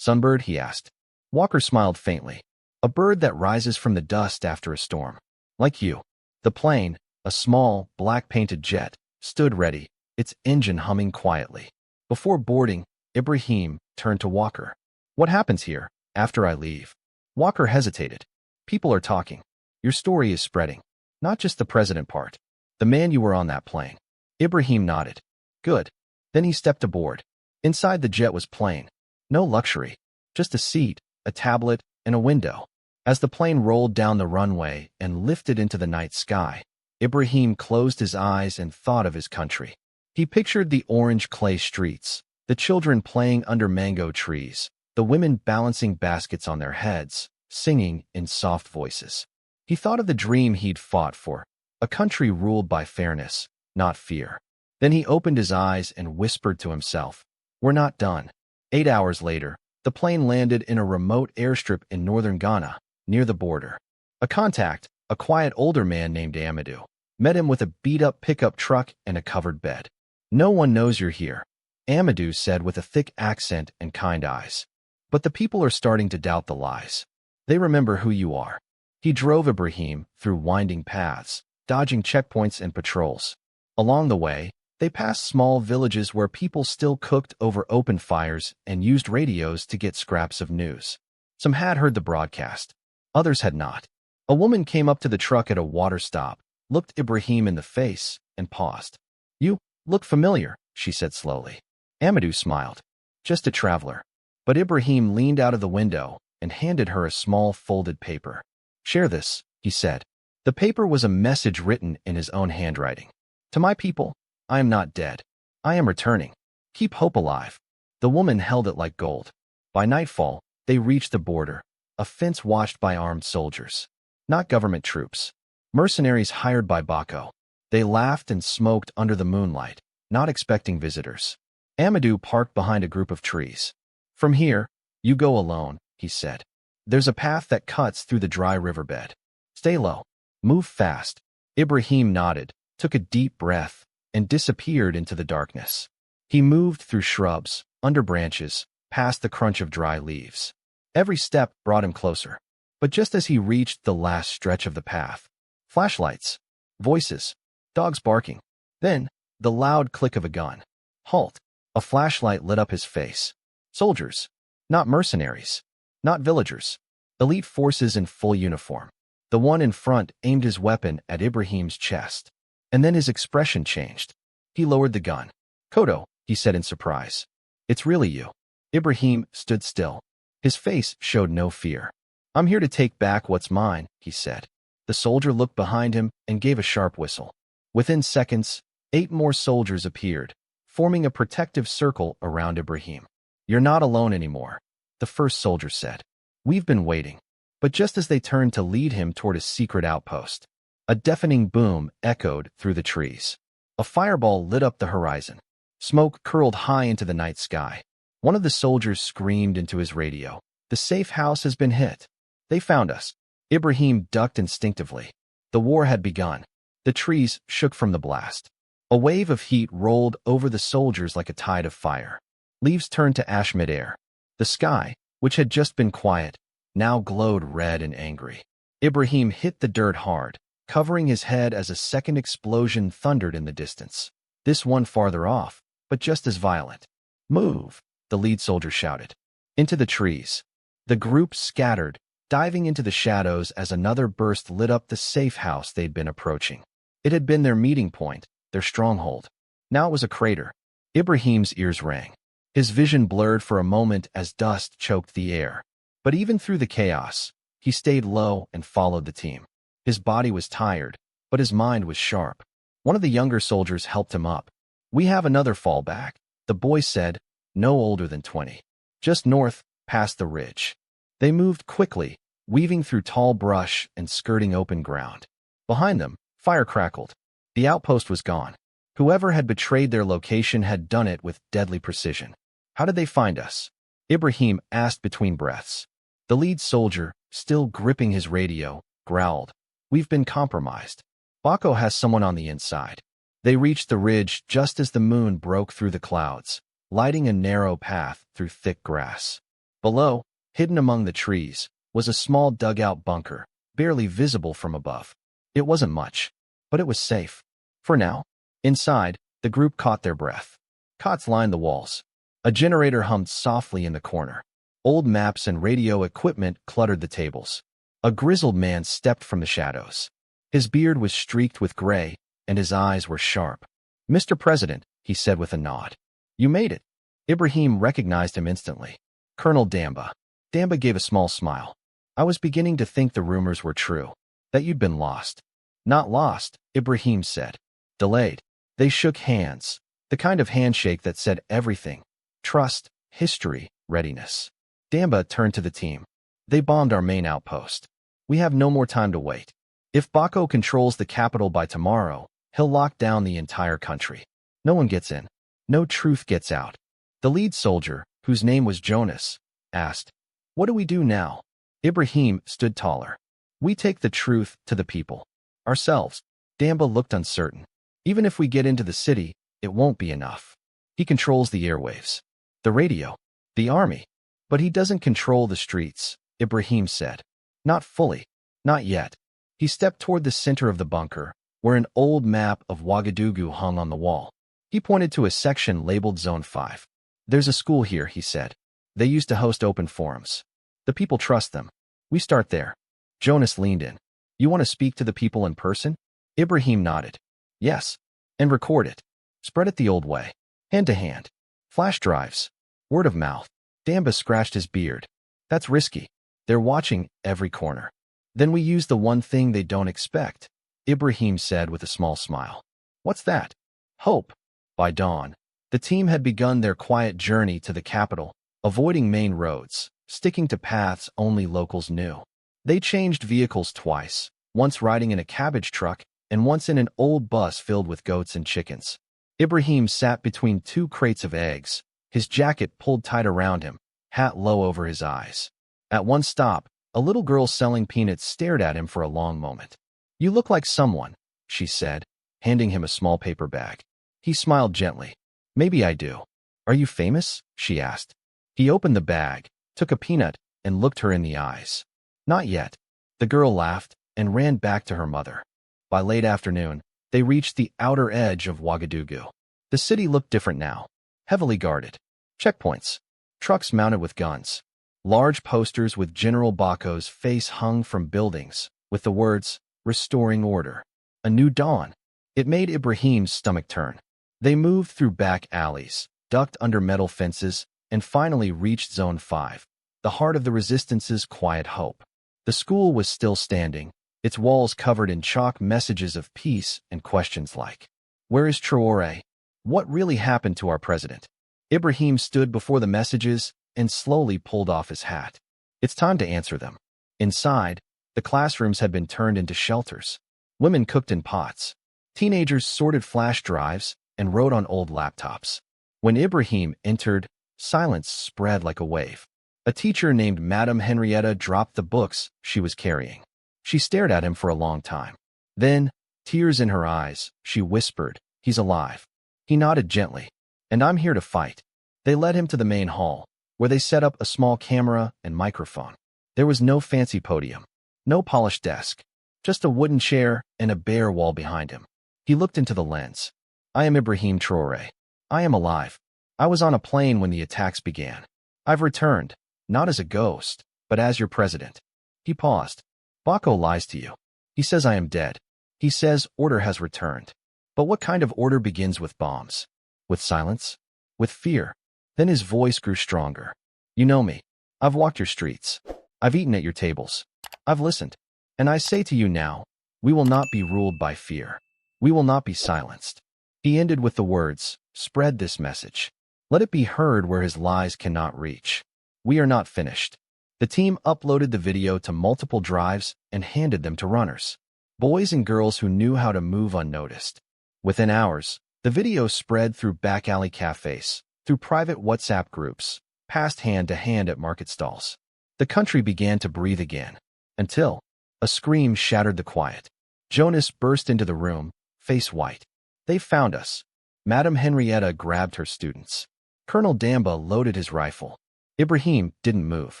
Speaker 1: Sunbird, he asked. Walker smiled faintly. A bird that rises from the dust after a storm. Like you. The plane, a small, black-painted jet, stood ready, its engine humming quietly. Before boarding, Ibrahim turned to Walker. What happens here, after I leave? Walker hesitated. People are talking. Your story is spreading. Not just the president part. The man you were on that plane. Ibrahim nodded. Good. Then he stepped aboard. Inside the jet was plain. No luxury. Just a seat, a tablet, and a window. As the plane rolled down the runway and lifted into the night sky, Ibrahim closed his eyes and thought of his country. He pictured the orange clay streets, the children playing under mango trees, the women balancing baskets on their heads, singing in soft voices. He thought of the dream he'd fought for, a country ruled by fairness, not fear. Then he opened his eyes and whispered to himself, We're not done. 8 hours later, the plane landed in a remote airstrip in northern Ghana, near the border. A contact, a quiet older man named Amadou, met him with a beat-up pickup truck and a covered bed. No one knows you're here, Amadou said with a thick accent and kind eyes. But the people are starting to doubt the lies. They remember who you are. He drove Ibrahim through winding paths, dodging checkpoints and patrols. Along the way, they passed small villages where people still cooked over open fires and used radios to get scraps of news. Some had heard the broadcast. Others had not. A woman came up to the truck at a water stop, looked Ibrahim in the face, and paused. You look familiar, she said slowly. Amadou smiled. Just a traveler. But Ibrahim leaned out of the window and handed her a small folded paper. Share this, he said. The paper was a message written in his own handwriting. To my people, I am not dead. I am returning. Keep hope alive. The woman held it like gold. By nightfall, they reached the border, a fence watched by armed soldiers. Not government troops. Mercenaries hired by Bako. They laughed and smoked under the moonlight, not expecting visitors. Amadou parked behind a group of trees. From here, you go alone, he said. There's a path that cuts through the dry riverbed. Stay low. Move fast. Ibrahim nodded, took a deep breath, and disappeared into the darkness. He moved through shrubs, under branches, past the crunch of dry leaves. Every step brought him closer. But just as he reached the last stretch of the path, flashlights, voices, dogs barking. Then, the loud click of a gun. Halt. A flashlight lit up his face. Soldiers. Not mercenaries. Not villagers. Elite forces in full uniform. The one in front aimed his weapon at Ibrahim's chest. And then his expression changed. He lowered the gun. Kodo, he said in surprise. It's really you. Ibrahim stood still. His face showed no fear. I'm here to take back what's mine, he said. The soldier looked behind him and gave a sharp whistle. Within seconds, 8 more soldiers appeared, forming a protective circle around Ibrahim. You're not alone anymore, the first soldier said. We've been waiting. But just as they turned to lead him toward a secret outpost, a deafening boom echoed through the trees. A fireball lit up the horizon. Smoke curled high into the night sky. One of the soldiers screamed into his radio. The safe house has been hit. They found us. Ibrahim ducked instinctively. The war had begun. The trees shook from the blast. A wave of heat rolled over the soldiers like a tide of fire. Leaves turned to ash midair. The sky, which had just been quiet, now glowed red and angry. Ibrahim hit the dirt hard, covering his head as a second explosion thundered in the distance. This one farther off, but just as violent. Move, the lead soldier shouted. Into the trees. The group scattered, diving into the shadows as another burst lit up the safe house they'd been approaching. It had been their meeting point, their stronghold. Now it was a crater. Ibrahim's ears rang. His vision blurred for a moment as dust choked the air. But even through the chaos, he stayed low and followed the team. His body was tired, but his mind was sharp. One of the younger soldiers helped him up. "We have another fallback," the boy said, no older than 20. "Just north, past the ridge." They moved quickly, weaving through tall brush and skirting open ground. Behind them, fire crackled. The outpost was gone. Whoever had betrayed their location had done it with deadly precision. "How did they find us?" Ibrahim asked between breaths. The lead soldier, still gripping his radio, growled, "We've been compromised. Bako has someone on the inside." They reached the ridge just as the moon broke through the clouds, lighting a narrow path through thick grass. Below, hidden among the trees, was a small dugout bunker, barely visible from above. It wasn't much, but it was safe. For now. Inside, the group caught their breath. Cots lined the walls. A generator hummed softly in the corner. Old maps and radio equipment cluttered the tables. A grizzled man stepped from the shadows. His beard was streaked with gray, and his eyes were sharp. "Mr. President," he said with a nod. "You made it." Ibrahim recognized him instantly. "Colonel Damba." Damba gave a small smile. "I was beginning to think the rumors were true, that you'd been lost." "Not lost," Ibrahim said. "Delayed." They shook hands, the kind of handshake that said everything: trust, history, readiness. Damba turned to the team. "They bombed our main outpost. We have no more time to wait. If Bako controls the capital by tomorrow, he'll lock down the entire country. No one gets in. No truth gets out." The lead soldier, whose name was Jonas, asked, "What do we do now?" Ibrahim stood taller. "We take the truth to the people. Ourselves." Damba looked uncertain. "Even if we get into the city, it won't be enough. He controls the airwaves, the radio, the army. But he doesn't control the streets," Ibrahim said. "Not fully. Not yet." He stepped toward the center of the bunker, where an old map of Ouagadougou hung on the wall. He pointed to a section labeled Zone 5. "There's a school here," he said. "They used to host open forums. The people trust them. We start there." Jonas leaned in. "You want to speak to the people in person?" Ibrahim nodded. "Yes. And record it. Spread it the old way. Hand to hand. Flash drives. Word of mouth." Damba scratched his beard. "That's risky. They're watching every corner." "Then we use the one thing they don't expect," Ibrahim said with a small smile. "What's that?" "Hope." By dawn, the team had begun their quiet journey to the capital, avoiding main roads, sticking to paths only locals knew. They changed vehicles twice, once riding in a cabbage truck and once in an old bus filled with goats and chickens. Ibrahim sat between two crates of eggs, his jacket pulled tight around him, hat low over his eyes. At one stop, a little girl selling peanuts stared at him for a long moment. "You look like someone," she said, handing him a small paper bag. He smiled gently. "Maybe I do." "Are you famous?" she asked. He opened the bag, took a peanut, and looked her in the eyes. "Not yet." The girl laughed and ran back to her mother. By late afternoon, they reached the outer edge of Ouagadougou. The city looked different now, heavily guarded. Checkpoints. Trucks mounted with guns. Large posters with General Bako's face hung from buildings, with the words, "Restoring Order. A New Dawn." It made Ibrahim's stomach turn. They moved through back alleys, ducked under metal fences, and finally reached Zone 5, the heart of the Resistance's quiet hope. The school was still standing, its walls covered in chalk messages of peace and questions like, "Where is Traore? What really happened to our president?" Ibrahim stood before the messages and slowly pulled off his hat. It's time to answer them. Inside, the classrooms had been turned into shelters. Women cooked in pots. Teenagers sorted flash drives and wrote on old laptops. When Ibrahim entered, silence spread like a wave. A teacher named Madame Henrietta dropped the books she was carrying. She stared at him for a long time. Then, tears in her eyes, she whispered, "He's alive." He nodded gently. "And I'm here to fight." They led him to the main hall, where they set up a small camera and microphone. There was no fancy podium, no polished desk, just a wooden chair and a bare wall behind him. He looked into the lens. "I am Ibrahim Traore. I am alive. I was on a plane when the attacks began. I've returned, not as a ghost, but as your president." He paused. "Bako lies to you. He says I am dead." He says order has returned. But what kind of order begins with bombs? With silence? With fear? Then his voice grew stronger. You know me. I've walked your streets. I've eaten at your tables. I've listened. And I say to you now, we will not be ruled by fear. We will not be silenced. He ended with the words, spread this message. Let it be heard where his lies cannot reach. We are not finished. The team uploaded the video to multiple drives and handed them to runners, boys and girls who knew how to move unnoticed. Within hours, the video spread through back alley cafes, through private WhatsApp groups, passed hand to hand at market stalls. The country began to breathe again, until a scream shattered the quiet. Jonas burst into the room, face white. They found us. Madame Henrietta grabbed her students. Colonel Damba loaded his rifle. Ibrahim didn't move.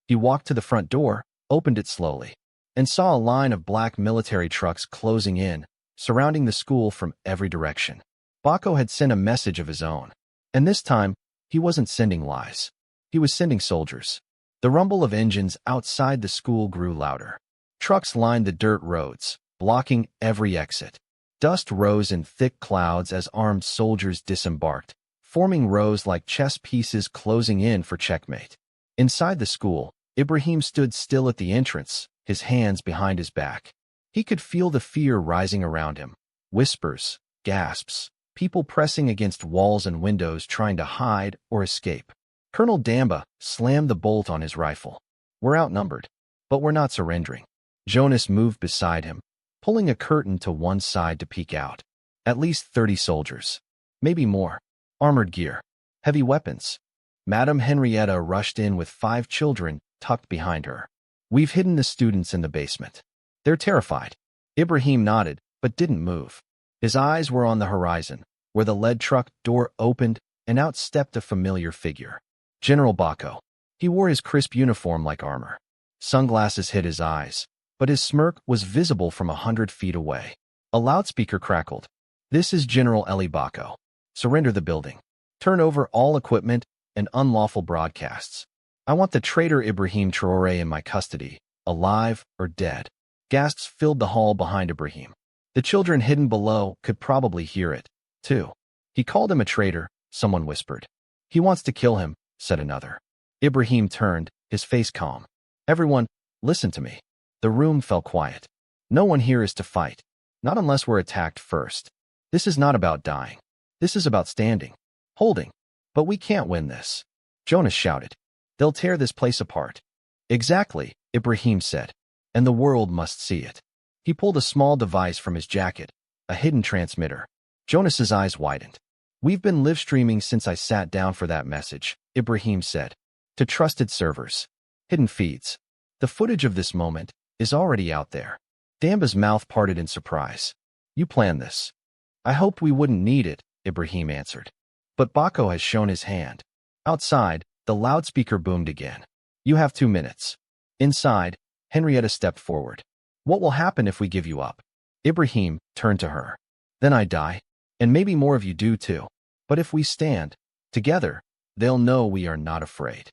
Speaker 1: He walked to the front door, opened it slowly, and saw a line of black military trucks closing in, surrounding the school from every direction. Bako had sent a message of his own. And this time, he wasn't sending lies. He was sending soldiers. The rumble of engines outside the school grew louder. Trucks lined the dirt roads, blocking every exit. Dust rose in thick clouds as armed soldiers disembarked, forming rows like chess pieces closing in for checkmate. Inside the school, Ibrahim stood still at the entrance, his hands behind his back. He could feel the fear rising around him. Whispers, gasps, people pressing against walls and windows trying to hide or escape. Colonel Damba slammed the bolt on his rifle. We're outnumbered, but we're not surrendering. Jonas moved beside him, pulling a curtain to one side to peek out. At least 30 soldiers. Maybe more. Armored gear. Heavy weapons. Madame Henrietta rushed in with 5 children tucked behind her. We've hidden the students in the basement. They're terrified. Ibrahim nodded, but didn't move. His eyes were on the horizon, where the lead truck door opened and out stepped a familiar figure. General Bako. He wore his crisp uniform like armor. Sunglasses hid his eyes, but his smirk was visible from 100 feet away. A loudspeaker crackled. This is General Eli Bako. Surrender the building. Turn over all equipment and unlawful broadcasts. I want the traitor Ibrahim Traore in my custody, alive or dead. Gasps filled the hall behind Ibrahim. The children hidden below could probably hear it, too. He called him a traitor, someone whispered. He wants to kill him, said another. Ibrahim turned, his face calm. Everyone, listen to me. The room fell quiet. No one here is to fight. Not unless we're attacked first. This is not about dying. This is about standing. Holding. But we can't win this. Jonas shouted. They'll tear this place apart. Exactly, Ibrahim said. And the world must see it. He pulled a small device from his jacket, a hidden transmitter. Jonas's eyes widened. We've been live streaming since I sat down for that message, Ibrahim said. To trusted servers. Hidden feeds. The footage of this moment is already out there. Damba's mouth parted in surprise. You planned this. I hoped we wouldn't need it, Ibrahim answered. But Bako has shown his hand. Outside, the loudspeaker boomed again. You have 2 minutes. Inside, Henrietta stepped forward. What will happen if we give you up? Ibrahim turned to her. Then I die, and maybe more of you do too. But if we stand together, they'll know we are not afraid.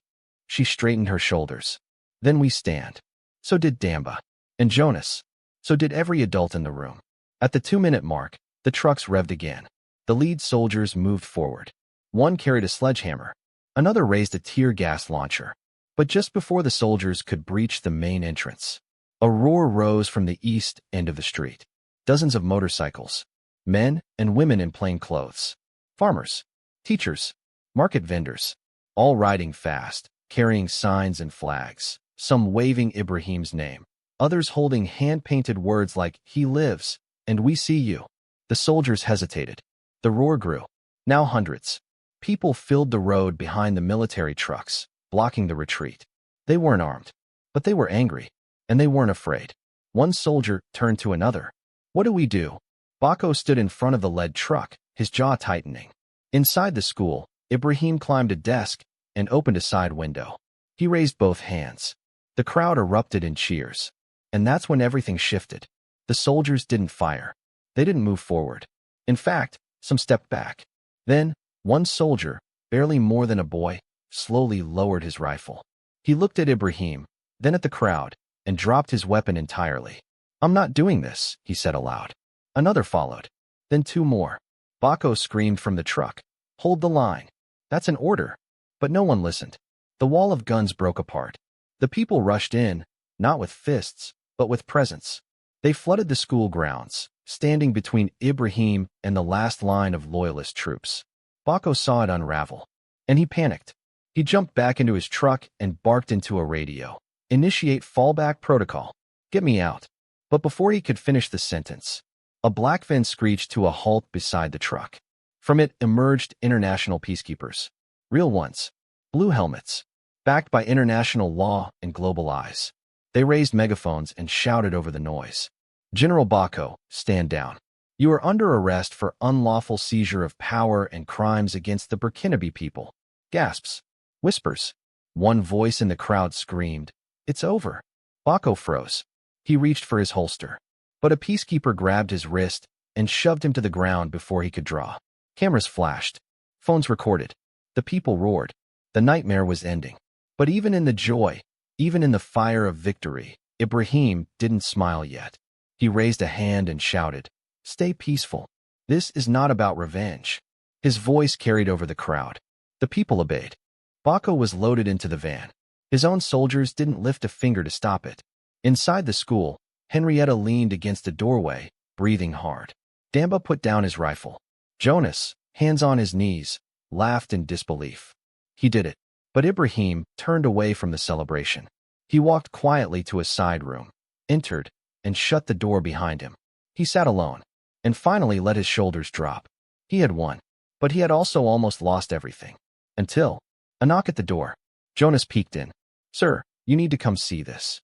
Speaker 1: She straightened her shoulders. Then we stand. So did Damba. And Jonas. So did every adult in the room. At the 2-minute mark, the trucks revved again. The lead soldiers moved forward. One carried a sledgehammer. Another raised a tear gas launcher. But just before the soldiers could breach the main entrance, a roar rose from the east end of the street. Dozens of motorcycles. Men and women in plain clothes. Farmers. Teachers. Market vendors. All riding fast, carrying signs and flags. Some waving Ibrahim's name. Others holding hand-painted words like, he lives, and we see you. The soldiers hesitated. The roar grew. Now hundreds. People filled the road behind the military trucks, blocking the retreat. They weren't armed, but they were angry, and they weren't afraid. One soldier turned to another. What do we do? Bako stood in front of the lead truck, his jaw tightening. Inside the school, Ibrahim climbed a desk and opened a side window. He raised both hands. The crowd erupted in cheers. And that's when everything shifted. The soldiers didn't fire. They didn't move forward. In fact, some stepped back. Then, one soldier, barely more than a boy, slowly lowered his rifle. He looked at Ibrahim, then at the crowd, and dropped his weapon entirely. I'm not doing this, he said aloud. Another followed. Then two more. Baco screamed from the truck. Hold the line. That's an order. But no one listened. The wall of guns broke apart. The people rushed in, not with fists, but with presence. They flooded the school grounds, standing between Ibrahim and the last line of loyalist troops. Baco saw it unravel, and he panicked. He jumped back into his truck and barked into a radio. Initiate fallback protocol. Get me out. But before he could finish the sentence, a black van screeched to a halt beside the truck. From it emerged international peacekeepers. Real ones. Blue helmets. Backed by international law and global eyes. They raised megaphones and shouted over the noise. General Baco, stand down. You are under arrest for unlawful seizure of power and crimes against the Burkinabe people. Gasps. Whispers. One voice in the crowd screamed, it's over. Baco froze. He reached for his holster. But a peacekeeper grabbed his wrist and shoved him to the ground before he could draw. Cameras flashed. Phones recorded. The people roared. The nightmare was ending. But even in the joy, even in the fire of victory, Ibrahim didn't smile yet. He raised a hand and shouted, stay peaceful. This is not about revenge. His voice carried over the crowd. The people obeyed. Baco was loaded into the van. His own soldiers didn't lift a finger to stop it. Inside the school, Henrietta leaned against a doorway, breathing hard. Damba put down his rifle. Jonas, hands on his knees, laughed in disbelief. He did it. But Ibrahim turned away from the celebration. He walked quietly to a side room, entered, and shut the door behind him. He sat alone, and finally let his shoulders drop. He had won, but he had also almost lost everything. Until a knock at the door. Jonas peeked in. Sir, you need to come see this.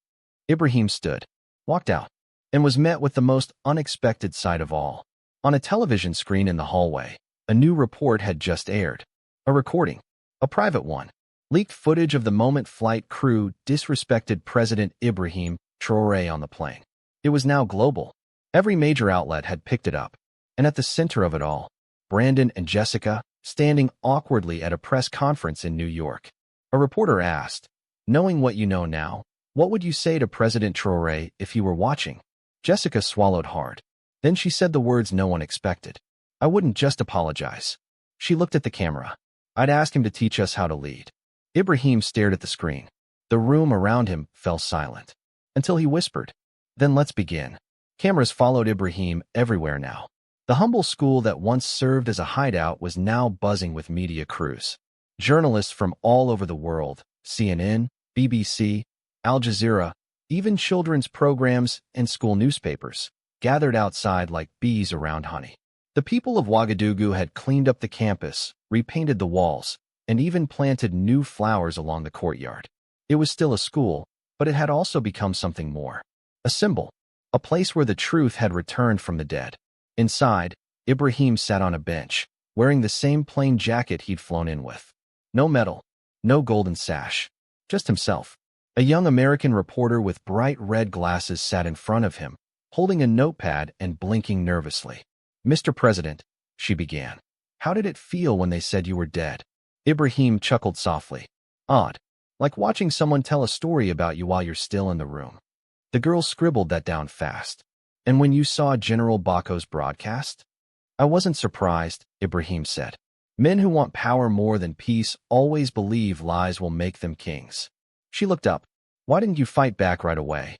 Speaker 1: Ibrahim stood, walked out, and was met with the most unexpected sight of all. On a television screen in the hallway, a new report had just aired. A recording, a private one. Leaked footage of the moment flight crew disrespected President Ibrahim Traore on the plane. It was now global. Every major outlet had picked it up. And at the center of it all, Brandon and Jessica, standing awkwardly at a press conference in New York. A reporter asked, knowing what you know now, what would you say to President Traore if he were watching? Jessica swallowed hard. Then she said the words no one expected. I wouldn't just apologize. She looked at the camera. I'd ask him to teach us how to lead. Ibrahim stared at the screen. The room around him fell silent. Until he whispered, then let's begin. Cameras followed Ibrahim everywhere now. The humble school that once served as a hideout was now buzzing with media crews. Journalists from all over the world, CNN, BBC, Al Jazeera, even children's programs and school newspapers, gathered outside like bees around honey. The people of Ouagadougou had cleaned up the campus, repainted the walls, and even planted new flowers along the courtyard. It was still a school, but it had also become something more. A symbol, a place where the truth had returned from the dead. Inside, Ibrahim sat on a bench, wearing the same plain jacket he'd flown in with. No medal, no golden sash, just himself. A young American reporter with bright red glasses sat in front of him, holding a notepad and blinking nervously. Mr. President, she began. How did it feel when they said you were dead? Ibrahim chuckled softly. Odd, like watching someone tell a story about you while you're still in the room. The girl scribbled that down fast. And when you saw General Baco's broadcast? I wasn't surprised, Ibrahim said. Men who want power more than peace always believe lies will make them kings. She looked up. Why didn't you fight back right away?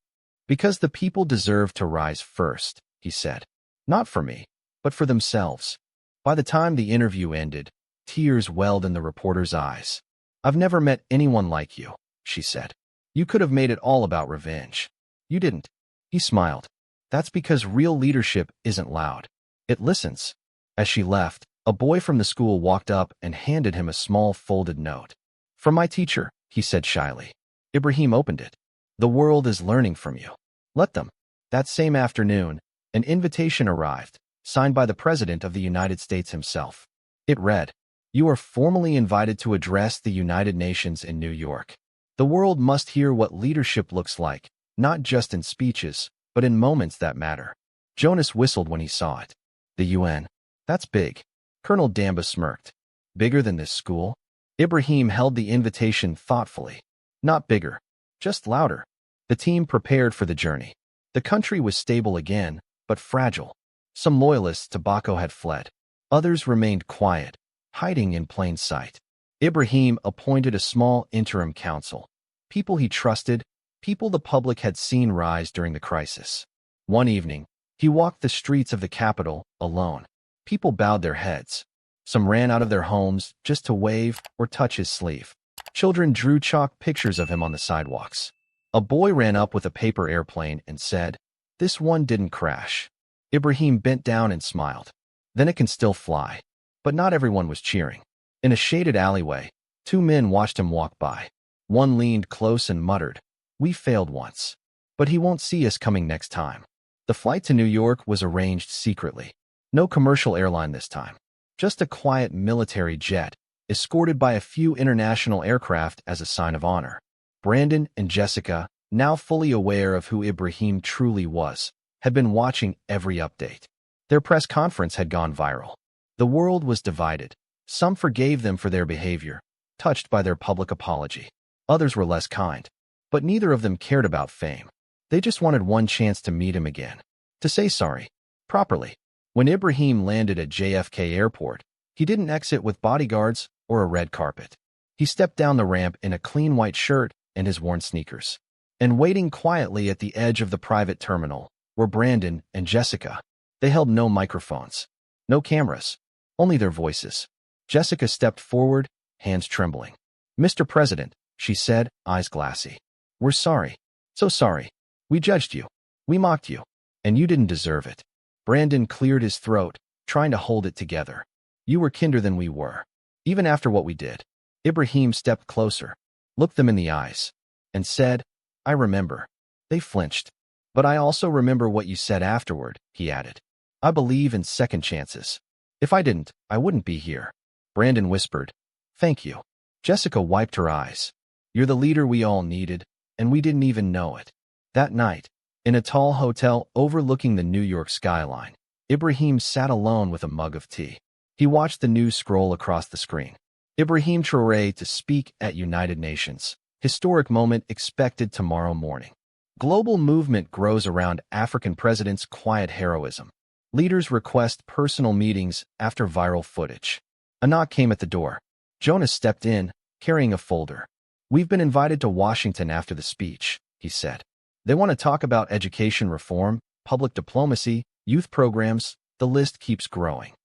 Speaker 1: Because the people deserve to rise first, he said. Not for me, but for themselves. By the time the interview ended, tears welled in the reporter's eyes. I've never met anyone like you, she said. You could have made it all about revenge. You didn't. He smiled. That's because real leadership isn't loud. It listens. As she left, a boy from the school walked up and handed him a small folded note. From my teacher, he said shyly. Ibrahim opened it. The world is learning from you. Let them. That same afternoon, an invitation arrived, signed by the President of the United States himself. It read, You are formally invited to address the United Nations in New York. The world must hear what leadership looks like, not just in speeches, but in moments that matter. Jonas whistled when he saw it. The UN. That's big. Colonel Damba smirked. Bigger than this school? Ibrahim held the invitation thoughtfully. Not bigger, just louder. The team prepared for the journey. The country was stable again, but fragile. Some loyalists to Baco had fled. Others remained quiet, hiding in plain sight. Ibrahim appointed a small interim council. People he trusted, people the public had seen rise during the crisis. One evening, he walked the streets of the capital alone. People bowed their heads. Some ran out of their homes just to wave or touch his sleeve. Children drew chalk pictures of him on the sidewalks. A boy ran up with a paper airplane and said, "This one didn't crash." Ibrahim bent down and smiled. "Then it can still fly." But not everyone was cheering. In a shaded alleyway, two men watched him walk by. One leaned close and muttered, "We failed once. But he won't see us coming next time." The flight to New York was arranged secretly. No commercial airline this time. Just a quiet military jet, escorted by a few international aircraft as a sign of honor. Brandon and Jessica, now fully aware of who Ibrahim truly was, had been watching every update. Their press conference had gone viral. The world was divided. Some forgave them for their behavior, touched by their public apology. Others were less kind. But neither of them cared about fame. They just wanted one chance to meet him again, to say sorry, properly. When Ibrahim landed at JFK Airport, he didn't exit with bodyguards or a red carpet. He stepped down the ramp in a clean white shirt and his worn sneakers. And waiting quietly at the edge of the private terminal were Brandon and Jessica. They held no microphones, no cameras, only their voices. Jessica stepped forward, hands trembling. "Mr. President," she said, eyes glassy. "We're sorry. So sorry. We judged you. We mocked you. And you didn't deserve it." Brandon cleared his throat, trying to hold it together. "You were kinder than we were, even after what we did." Ibrahim stepped closer, looked them in the eyes, and said, "I remember." They flinched. "But I also remember what you said afterward," he added. "I believe in second chances. If I didn't, I wouldn't be here." Brandon whispered, "Thank you." Jessica wiped her eyes. "You're the leader we all needed, and we didn't even know it." That night, in a tall hotel overlooking the New York skyline, Ibrahim sat alone with a mug of tea. He watched the news scroll across the screen. Ibrahim Traore to speak at United Nations. Historic moment expected tomorrow morning. Global movement grows around African president's quiet heroism. Leaders request personal meetings after viral footage. A knock came at the door. Jonas stepped in, carrying a folder. "We've been invited to Washington after the speech," he said. "They want to talk about education reform, public diplomacy, youth programs. The list keeps growing."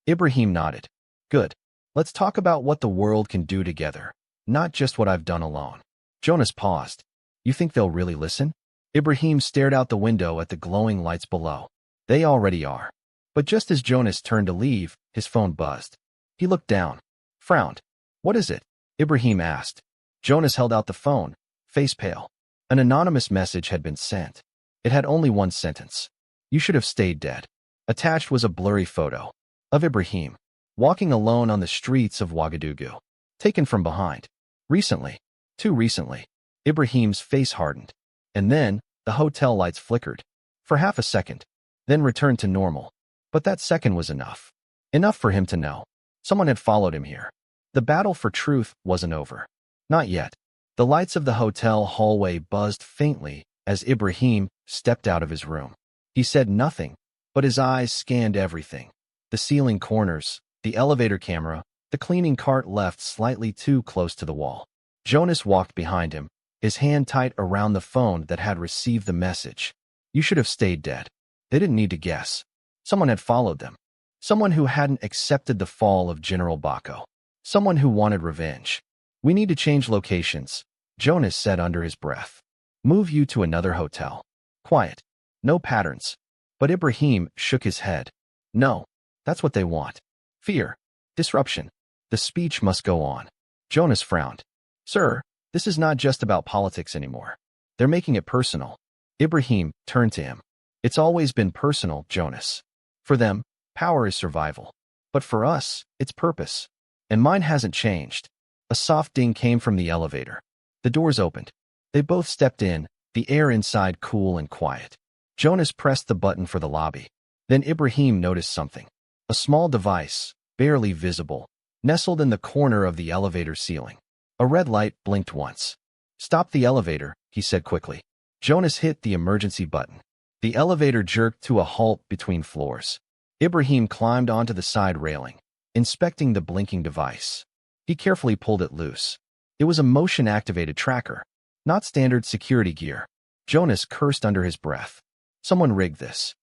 Speaker 1: Ibrahim nodded. "Good. Let's talk about what the world can do together, not just what I've done alone." Jonas paused. "You think they'll really listen?" Ibrahim stared out the window at the glowing lights below. "They already are." But just as Jonas turned to leave, his phone buzzed. He looked down, frowned. "What is it?" Ibrahim asked. Jonas held out the phone, face pale. An anonymous message had been sent. It had only one sentence. "You should have stayed dead." Attached was a blurry photo of Ibrahim, walking alone on the streets of Ouagadougou, taken from behind. Recently, too recently, Ibrahim's face hardened. And then, the hotel lights flickered. For half a second, then returned to normal. But that second was enough. Enough for him to know. Someone had followed him here. The battle for truth wasn't over. Not yet. The lights of the hotel hallway buzzed faintly as Ibrahim stepped out of his room. He said nothing, but his eyes scanned everything. The ceiling corners, the elevator camera, the cleaning cart left slightly too close to the wall. Jonas walked behind him, his hand tight around the phone that had received the message. "You should have stayed dead." They didn't need to guess. Someone had followed them. Someone who hadn't accepted the fall of General Baco. Someone who wanted revenge. "We need to change locations," Jonas said under his breath. "Move you to another hotel. Quiet. No patterns." But Ibrahim shook his head. "No, that's what they want. Fear. Disruption. The speech must go on." Jonas frowned. "Sir, this is not just about politics anymore. They're making it personal." Ibrahim turned to him. "It's always been personal, Jonas. For them, power is survival. But for us, it's purpose. And mine hasn't changed." A soft ding came from the elevator. The doors opened. They both stepped in, the air inside cool and quiet. Jonas pressed the button for the lobby. Then Ibrahim noticed something. A small device, barely visible, nestled in the corner of the elevator ceiling. A red light blinked once. "Stop the elevator," he said quickly. Jonas hit the emergency button. The elevator jerked to a halt between floors. Ibrahim climbed onto the side railing, inspecting the blinking device. He carefully pulled it loose. It was a motion-activated tracker, not standard security gear. Jonas cursed under his breath. Someone rigged this.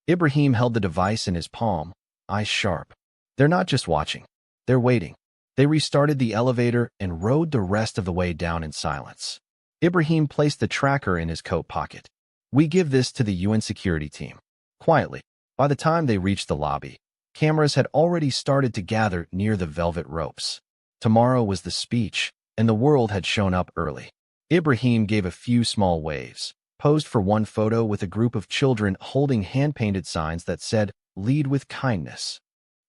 Speaker 1: Ibrahim held the device in his palm, eyes sharp. They're not just watching. They're waiting. They restarted the elevator and rode the rest of the way down in silence. Ibrahim placed the tracker in his coat pocket. We give this to the UN security team. Quietly. By the time they reached the lobby, cameras had already started to gather near the velvet ropes. Tomorrow was the speech, and the world had shown up early. Ibrahim gave a few small waves, posed for one photo with a group of children holding hand-painted signs that said, "Lead with kindness."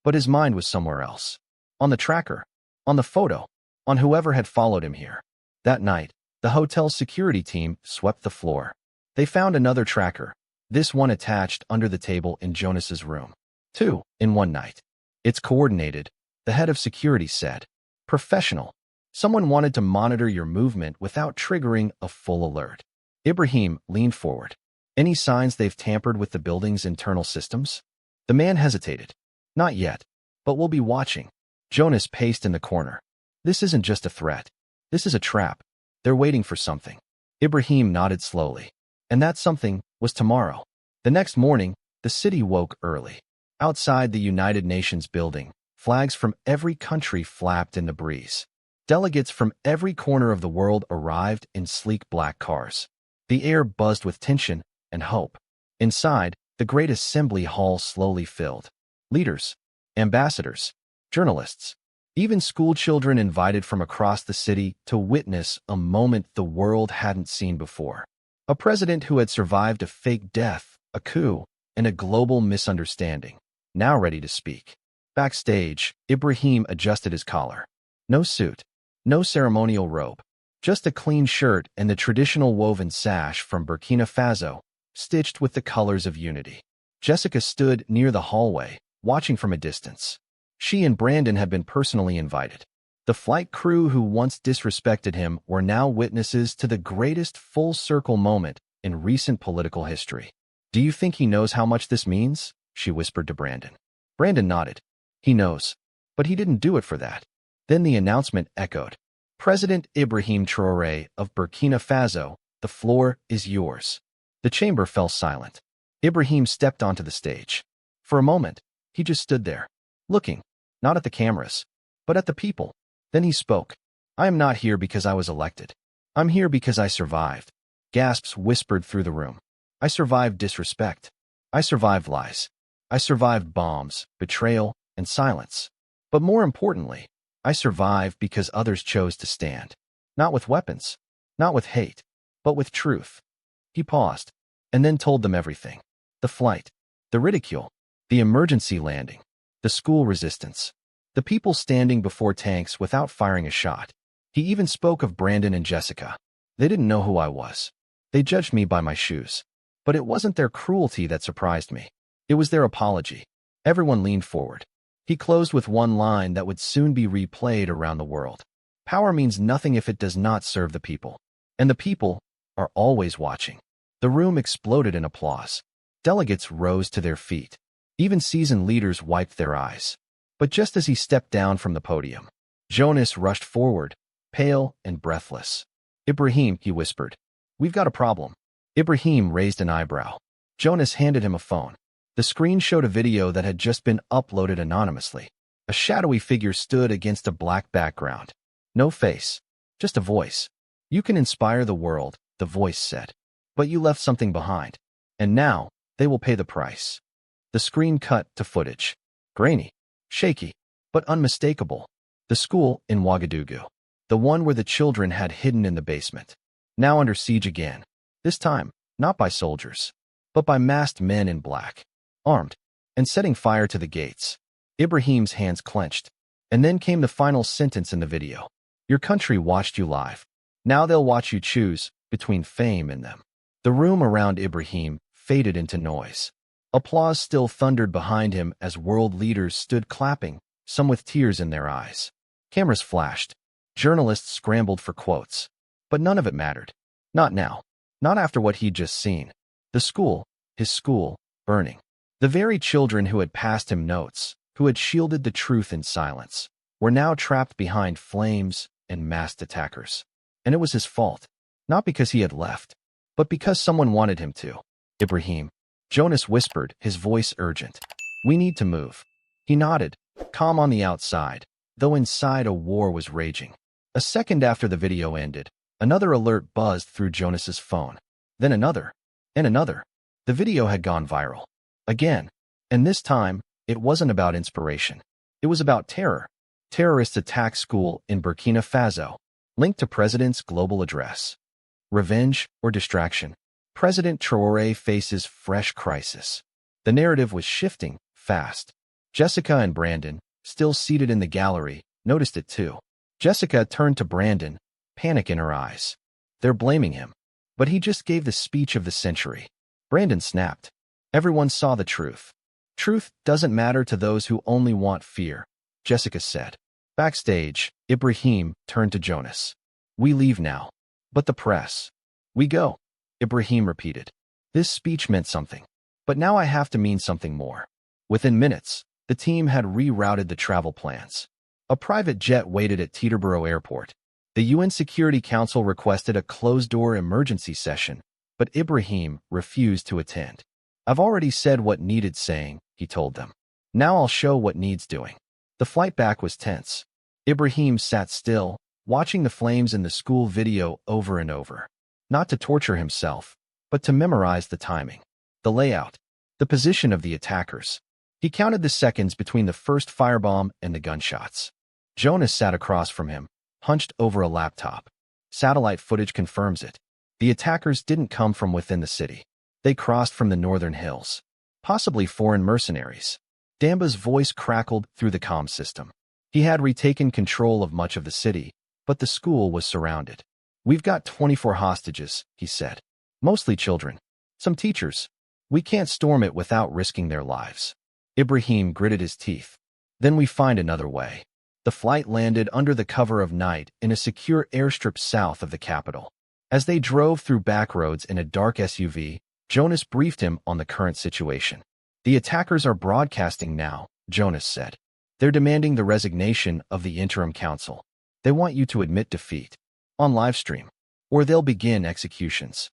Speaker 1: But his mind was somewhere else. On the tracker, on the photo, on whoever had followed him here. That night, the hotel's security team swept the floor. They found another tracker, this one attached under the table in Jonas's room. 2 in one night. It's coordinated, the head of security said. Professional. Someone wanted to monitor your movement without triggering a full alert. Ibrahim leaned forward. Any signs they've tampered with the building's internal systems? The man hesitated. Not yet, but we'll be watching. Jonas paced in the corner. This isn't just a threat. This is a trap. They're waiting for something. Ibrahim nodded slowly. And that something was tomorrow. The next morning, the city woke early. Outside the United Nations building, flags from every country flapped in the breeze. Delegates from every corner of the world arrived in sleek black cars. The air buzzed with tension and hope. Inside, the great assembly hall slowly filled. Leaders, ambassadors, journalists, even schoolchildren invited from across the city to witness a moment the world hadn't seen before. A president who had survived a fake death, a coup, and a global misunderstanding, now ready to speak. Backstage, Ibrahim adjusted his collar. No suit, no ceremonial robe, just a clean shirt and the traditional woven sash from Burkina Faso, stitched with the colors of unity. Jessica stood near the hallway, watching from a distance. She and Brandon had been personally invited. The flight crew who once disrespected him were now witnesses to the greatest full-circle moment in recent political history. "Do you think he knows how much this means?" she whispered to Brandon. Brandon nodded. He knows, but he didn't do it for that. Then the announcement echoed. President Ibrahim Traore of Burkina Faso, the floor is yours. The chamber fell silent. Ibrahim stepped onto the stage. For a moment, he just stood there, looking, not at the cameras, but at the people. Then he spoke. I am not here because I was elected. I'm here because I survived. Gasps whispered through the room. I survived disrespect. I survived lies. I survived bombs, betrayal, and silence. But more importantly, I survived because others chose to stand. Not with weapons, not with hate, but with truth. He paused, and then told them everything. The flight, the ridicule, the emergency landing, the school resistance, the people standing before tanks without firing a shot. He even spoke of Brandon and Jessica. They didn't know who I was. They judged me by my shoes. But it wasn't their cruelty that surprised me. It was their apology. Everyone leaned forward. He closed with one line that would soon be replayed around the world. Power means nothing if it does not serve the people. And the people are always watching. The room exploded in applause. Delegates rose to their feet. Even seasoned leaders wiped their eyes. But just as he stepped down from the podium, Jonas rushed forward, pale and breathless. Ibrahim, he whispered. We've got a problem. Ibrahim raised an eyebrow. Jonas handed him a phone. The screen showed a video that had just been uploaded anonymously. A shadowy figure stood against a black background. No face, just a voice. You can inspire the world, the voice said. But you left something behind. And now, they will pay the price. The screen cut to footage. Grainy, shaky, but unmistakable. The school in Ouagadougou. The one where the children had hidden in the basement. Now under siege again. This time, not by soldiers, but by masked men in black, armed, and setting fire to the gates. Ibrahim's hands clenched. And then came the final sentence in the video. Your country watched you live. Now they'll watch you choose between fame and them. The room around Ibrahim faded into noise. Applause still thundered behind him as world leaders stood clapping, some with tears in their eyes. Cameras flashed. Journalists scrambled for quotes. But none of it mattered. Not now. Not after what he'd just seen. The school, his school, burning. The very children who had passed him notes, who had shielded the truth in silence, were now trapped behind flames and masked attackers. And it was his fault, not because he had left, but because someone wanted him to. Ibrahim, Jonas whispered, his voice urgent. We need to move. He nodded, calm on the outside, though inside a war was raging. A second after the video ended, another alert buzzed through Jonas's phone. Then another, and another. The video had gone viral. Again. And this time, it wasn't about inspiration. It was about terror. Terrorists attack school in Burkina Faso, linked to President's global address. Revenge or distraction? President Traore faces fresh crisis. The narrative was shifting fast. Jessica and Brandon, still seated in the gallery, noticed it too. Jessica turned to Brandon, panic in her eyes. They're blaming him. But he just gave the speech of the century. Brandon snapped. Everyone saw the truth. Truth doesn't matter to those who only want fear, Jessica said. Backstage, Ibrahim turned to Jonas. We leave now. But the press. We go, Ibrahim repeated. This speech meant something. But now I have to mean something more. Within minutes, the team had rerouted the travel plans. A private jet waited at Teterboro Airport. The UN Security Council requested a closed-door emergency session, but Ibrahim refused to attend. I've already said what needed saying, he told them. Now I'll show what needs doing. The flight back was tense. Ibrahim sat still, watching the flames in the school video over and over. Not to torture himself, but to memorize the timing, the layout, the position of the attackers. He counted the seconds between the first firebomb and the gunshots. Jonas sat across from him, hunched over a laptop. Satellite footage confirms it. The attackers didn't come from within the city. They crossed from the northern hills. Possibly foreign mercenaries. Damba's voice crackled through the comm system. He had retaken control of much of the city, but the school was surrounded. We've got 24 hostages, he said. Mostly children. Some teachers. We can't storm it without risking their lives. Ibrahim gritted his teeth. Then we find another way. The flight landed under the cover of night in a secure airstrip south of the capital. As they drove through back roads in a dark SUV, Jonas briefed him on the current situation. The attackers are broadcasting now, Jonas said. They're demanding the resignation of the interim council. They want you to admit defeat. On livestream. Or they'll begin executions.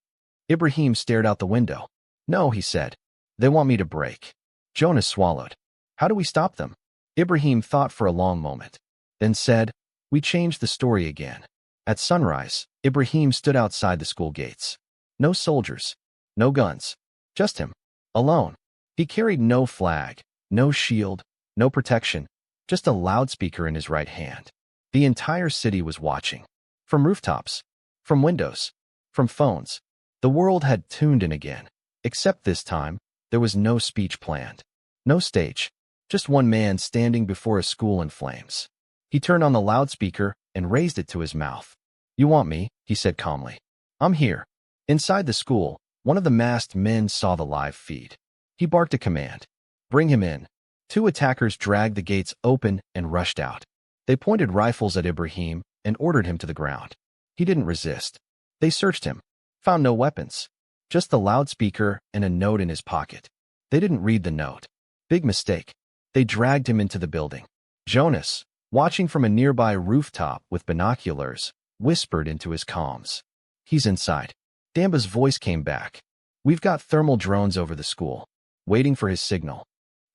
Speaker 1: Ibrahim stared out the window. No, he said. They want me to break. Jonas swallowed. How do we stop them? Ibrahim thought for a long moment. Then said, we change the story again. At sunrise, Ibrahim stood outside the school gates. No soldiers. No guns. Just him. Alone. He carried no flag, no shield, no protection, just a loudspeaker in his right hand. The entire city was watching. From rooftops. From windows. From phones. The world had tuned in again. Except this time, there was no speech planned. No stage. Just one man standing before a school in flames. He turned on the loudspeaker and raised it to his mouth. You want me, he said calmly. I'm here. Inside the school, one of the masked men saw the live feed. He barked a command. Bring him in. Two attackers dragged the gates open and rushed out. They pointed rifles at Ibrahim and ordered him to the ground. He didn't resist. They searched him. Found no weapons. Just the loudspeaker and a note in his pocket. They didn't read the note. Big mistake. They dragged him into the building. Jonas, watching from a nearby rooftop with binoculars, whispered into his comms. He's inside. Damba's voice came back. We've got thermal drones over the school, waiting for his signal.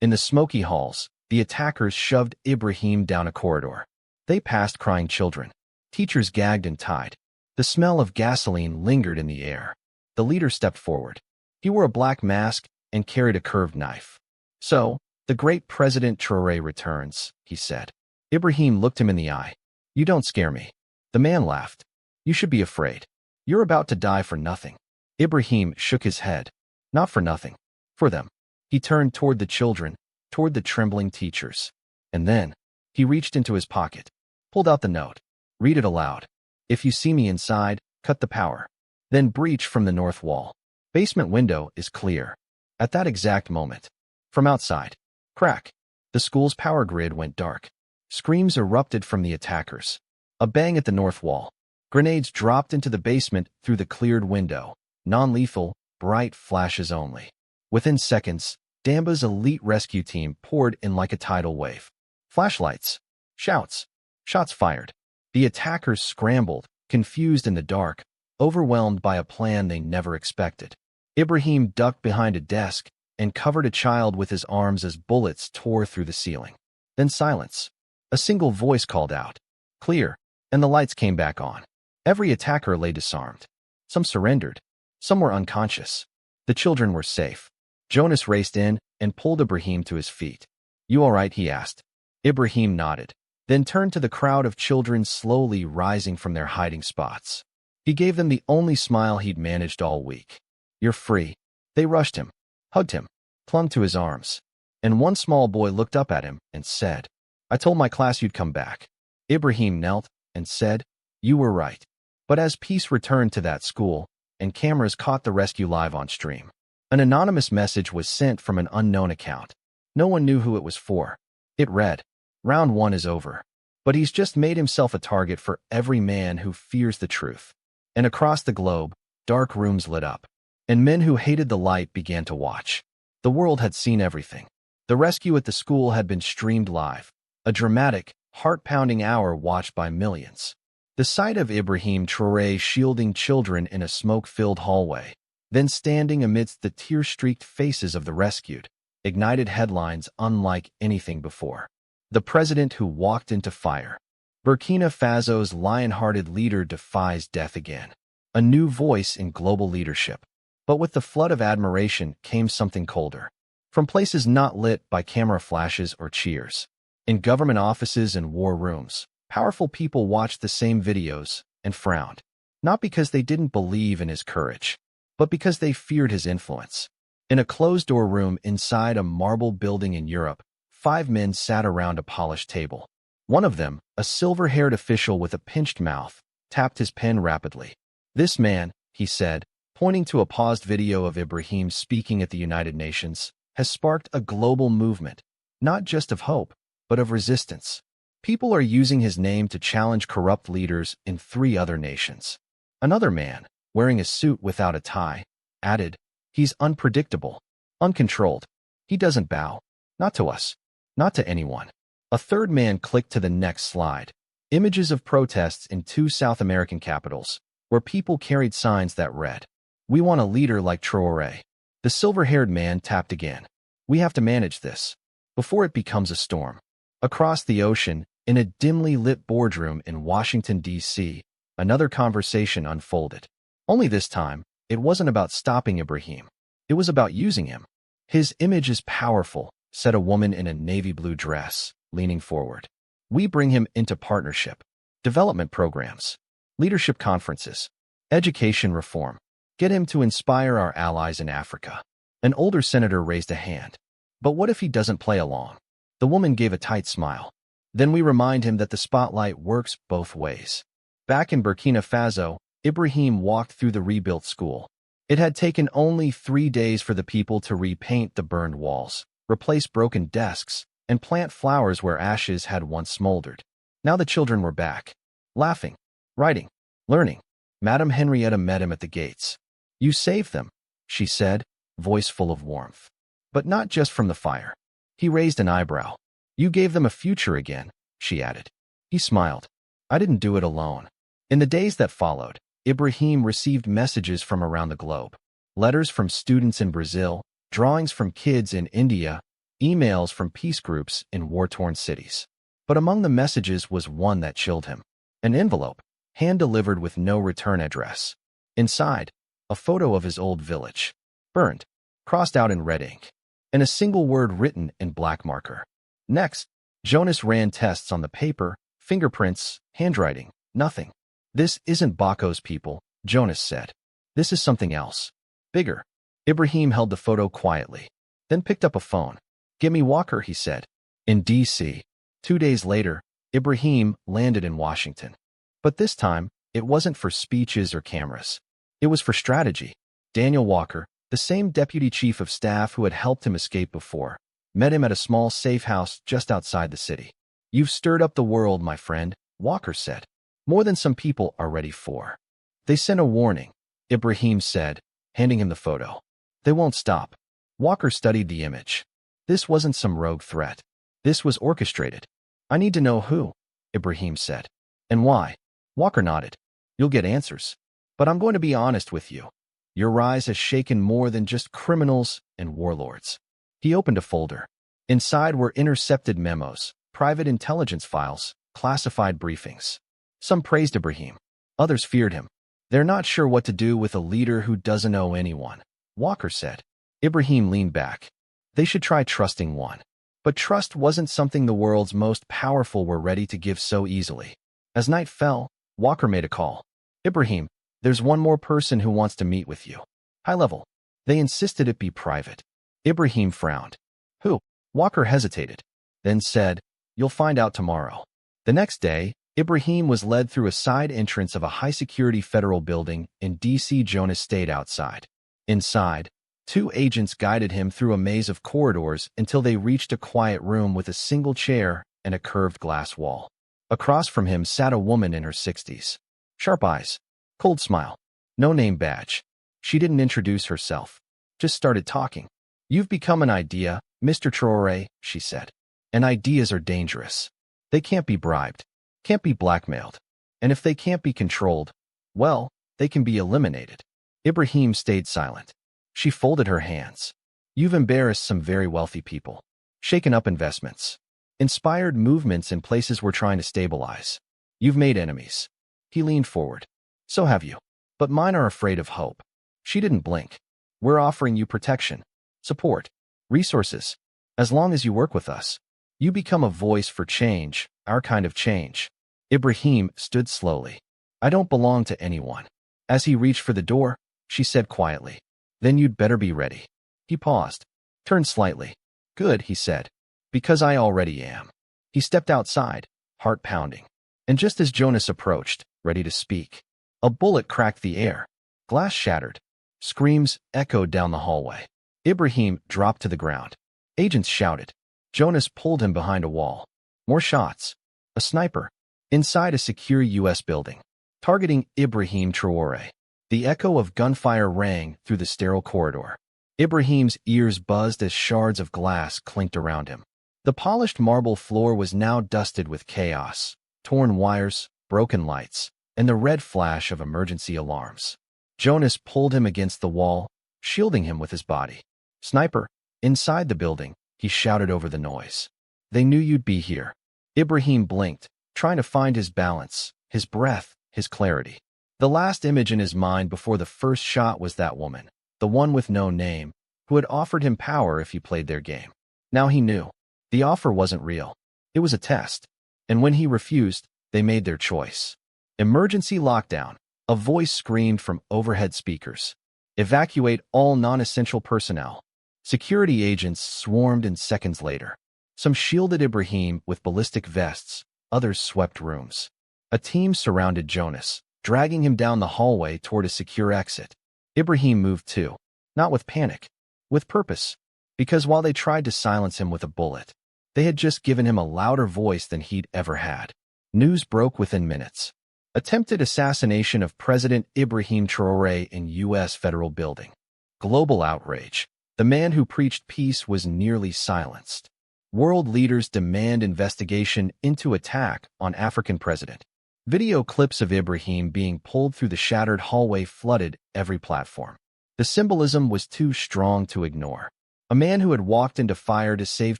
Speaker 1: In the smoky halls, the attackers shoved Ibrahim down a corridor. They passed crying children. Teachers gagged and tied. The smell of gasoline lingered in the air. The leader stepped forward. He wore a black mask and carried a curved knife. So, the great President Traore returns, he said. Ibrahim looked him in the eye. You don't scare me. The man laughed. You should be afraid. You're about to die for nothing. Ibrahim shook his head. Not for nothing. For them. He turned toward the children, toward the trembling teachers. And then, he reached into his pocket, pulled out the note. Read it aloud. If you see me inside, cut the power. Then breach from the north wall. Basement window is clear. At that exact moment. From outside. Crack. The school's power grid went dark. Screams erupted from the attackers. A bang at the north wall. Grenades dropped into the basement through the cleared window. Non-lethal, bright flashes only. Within seconds, Damba's elite rescue team poured in like a tidal wave. Flashlights, shouts, shots fired. The attackers scrambled, confused in the dark, overwhelmed by a plan they never expected. Ibrahim ducked behind a desk and covered a child with his arms as bullets tore through the ceiling. Then silence. A single voice called out, "Clear," and the lights came back on. Every attacker lay disarmed. Some surrendered. Some were unconscious. The children were safe. Jonas raced in and pulled Ibrahim to his feet. "You all right?" he asked. Ibrahim nodded, then turned to the crowd of children slowly rising from their hiding spots. He gave them the only smile he'd managed all week. "You're free." They rushed him, hugged him, clung to his arms. And one small boy looked up at him and said, "I told my class you'd come back." Ibrahim knelt and said, "You were right." But as peace returned to that school, and cameras caught the rescue live on stream, an anonymous message was sent from an unknown account. No one knew who it was for. It read, "Round 1 is over, but he's just made himself a target for every man who fears the truth." And across the globe, dark rooms lit up, and men who hated the light began to watch. The world had seen everything. The rescue at the school had been streamed live, a dramatic, heart-pounding hour watched by millions. The sight of Ibrahim Traore shielding children in a smoke-filled hallway, then standing amidst the tear-streaked faces of the rescued, ignited headlines unlike anything before. The president who walked into fire. Burkina Faso's lion-hearted leader defies death again. A new voice in global leadership. But with the flood of admiration came something colder. From places not lit by camera flashes or cheers. In government offices and war rooms, powerful people watched the same videos and frowned. Not because they didn't believe in his courage, but because they feared his influence. In a closed-door room inside a marble building in Europe, 5 men sat around a polished table. One of them, a silver-haired official with a pinched mouth, tapped his pen rapidly. "This man," he said, pointing to a paused video of Ibrahim speaking at the United Nations, "has sparked a global movement, not just of hope, but of resistance. People are using his name to challenge corrupt leaders in 3 other nations." Another man, wearing a suit without a tie, added, "He's unpredictable, uncontrolled. He doesn't bow. Not to us. Not to anyone." A third man clicked to the next slide. Images of protests in 2 South American capitals, where people carried signs that read, "We want a leader like Traore." The silver-haired man tapped again. "We have to manage this before it becomes a storm." Across the ocean, in a dimly lit boardroom in Washington, D.C., another conversation unfolded. Only this time, it wasn't about stopping Ibrahim. It was about using him. "His image is powerful," said a woman in a navy blue dress, leaning forward. "We bring him into partnership, development programs, leadership conferences, education reform. Get him to inspire our allies in Africa." An older senator raised a hand. "But what if he doesn't play along?" The woman gave a tight smile. "Then we remind him that the spotlight works both ways." Back in Burkina Faso, Ibrahim walked through the rebuilt school. It had taken only 3 days for the people to repaint the burned walls, replace broken desks, and plant flowers where ashes had once smoldered. Now the children were back, laughing, writing, learning. Madame Henrietta met him at the gates. "You saved them," she said, voice full of warmth. "But not just from the fire." He raised an eyebrow. "You gave them a future again," she added. He smiled. "I didn't do it alone." In the days that followed, Ibrahim received messages from around the globe. Letters from students in Brazil, drawings from kids in India, emails from peace groups in war-torn cities. But among the messages was one that chilled him. An envelope, hand-delivered with no return address. Inside, a photo of his old village. Burned, crossed out in red ink, and a single word written in black marker. Next, Jonas ran tests on the paper, fingerprints, handwriting, nothing. "This isn't Bako's people," Jonas said. "This is something else. Bigger." Ibrahim held the photo quietly, then picked up a phone. "Get me Walker," he said. In D.C. 2 days later, Ibrahim landed in Washington. But this time, it wasn't for speeches or cameras. It was for strategy. Daniel Walker, the same deputy chief of staff who had helped him escape before, met him at a small safe house just outside the city. "You've stirred up the world, my friend," Walker said. "More than some people are ready for." "They sent a warning," Ibrahim said, handing him the photo. "They won't stop. Walker studied the image. This wasn't some rogue threat. This was orchestrated. I need to know who, Ibrahim said. And why? Walker nodded. You'll get answers. But I'm going to be honest with you. Your rise has shaken more than just criminals and warlords. He opened a folder. Inside were intercepted memos, private intelligence files, classified briefings. Some praised Ibrahim. Others feared him. They're not sure what to do with a leader who doesn't owe anyone, Walker said. Ibrahim leaned back. They should try trusting one. But trust wasn't something the world's most powerful were ready to give so easily. As night fell, Walker made a call. Ibrahim, there's one more person who wants to meet with you. High level. They insisted it be private. Ibrahim frowned. Who? Walker hesitated, then said, You'll find out tomorrow. The next day, Ibrahim was led through a side entrance of a high-security federal building in D.C. Jonas stayed outside. Inside, 2 agents guided him through a maze of corridors until they reached a quiet room with a single chair and a curved glass wall. Across from him sat a woman in her 60s. Sharp eyes, cold smile, no name badge. She didn't introduce herself, just started talking. You've become an idea, Mr. Traore, she said. And ideas are dangerous. They can't be bribed, can't be blackmailed. And if they can't be controlled, well, they can be eliminated. Ibrahim stayed silent. She folded her hands. You've embarrassed some very wealthy people, shaken up investments, inspired movements in places we're trying to stabilize. You've made enemies. He leaned forward. So have you. But mine are afraid of hope. She didn't blink. We're offering you protection, support, resources. As long as you work with us, you become a voice for change, our kind of change. Ibrahim stood slowly. I don't belong to anyone. As he reached for the door, she said quietly, Then you'd better be ready. He paused, turned slightly. Good, he said, because I already am. He stepped outside, heart pounding. And just as Jonas approached, ready to speak, a bullet cracked the air. Glass shattered. Screams echoed down the hallway. Ibrahim dropped to the ground. Agents shouted. Jonas pulled him behind a wall. More shots. A sniper. Inside a secure U.S. building. Targeting Ibrahim Traore. The echo of gunfire rang through the sterile corridor. Ibrahim's ears buzzed as shards of glass clinked around him. The polished marble floor was now dusted with chaos, torn wires, broken lights, and the red flash of emergency alarms. Jonas pulled him against the wall, shielding him with his body. Sniper, inside the building, he shouted over the noise. They knew you'd be here. Ibrahim blinked, trying to find his balance, his breath, his clarity. The last image in his mind before the first shot was that woman, the one with no name, who had offered him power if he played their game. Now he knew. The offer wasn't real. It was a test. And when he refused, they made their choice. Emergency lockdown. A voice screamed from overhead speakers. Evacuate all non-essential personnel. Security agents swarmed in seconds later. Some shielded Ibrahim with ballistic vests, others swept rooms. A team surrounded Jonas, dragging him down the hallway toward a secure exit. Ibrahim moved too, not with panic, with purpose, because while they tried to silence him with a bullet, they had just given him a louder voice than he'd ever had. News broke within minutes. Attempted assassination of President Ibrahim Traore in U.S. federal building. Global outrage. The man who preached peace was nearly silenced. World leaders demand investigation into attack on African president. Video clips of Ibrahim being pulled through the shattered hallway flooded every platform. The symbolism was too strong to ignore. A man who had walked into fire to save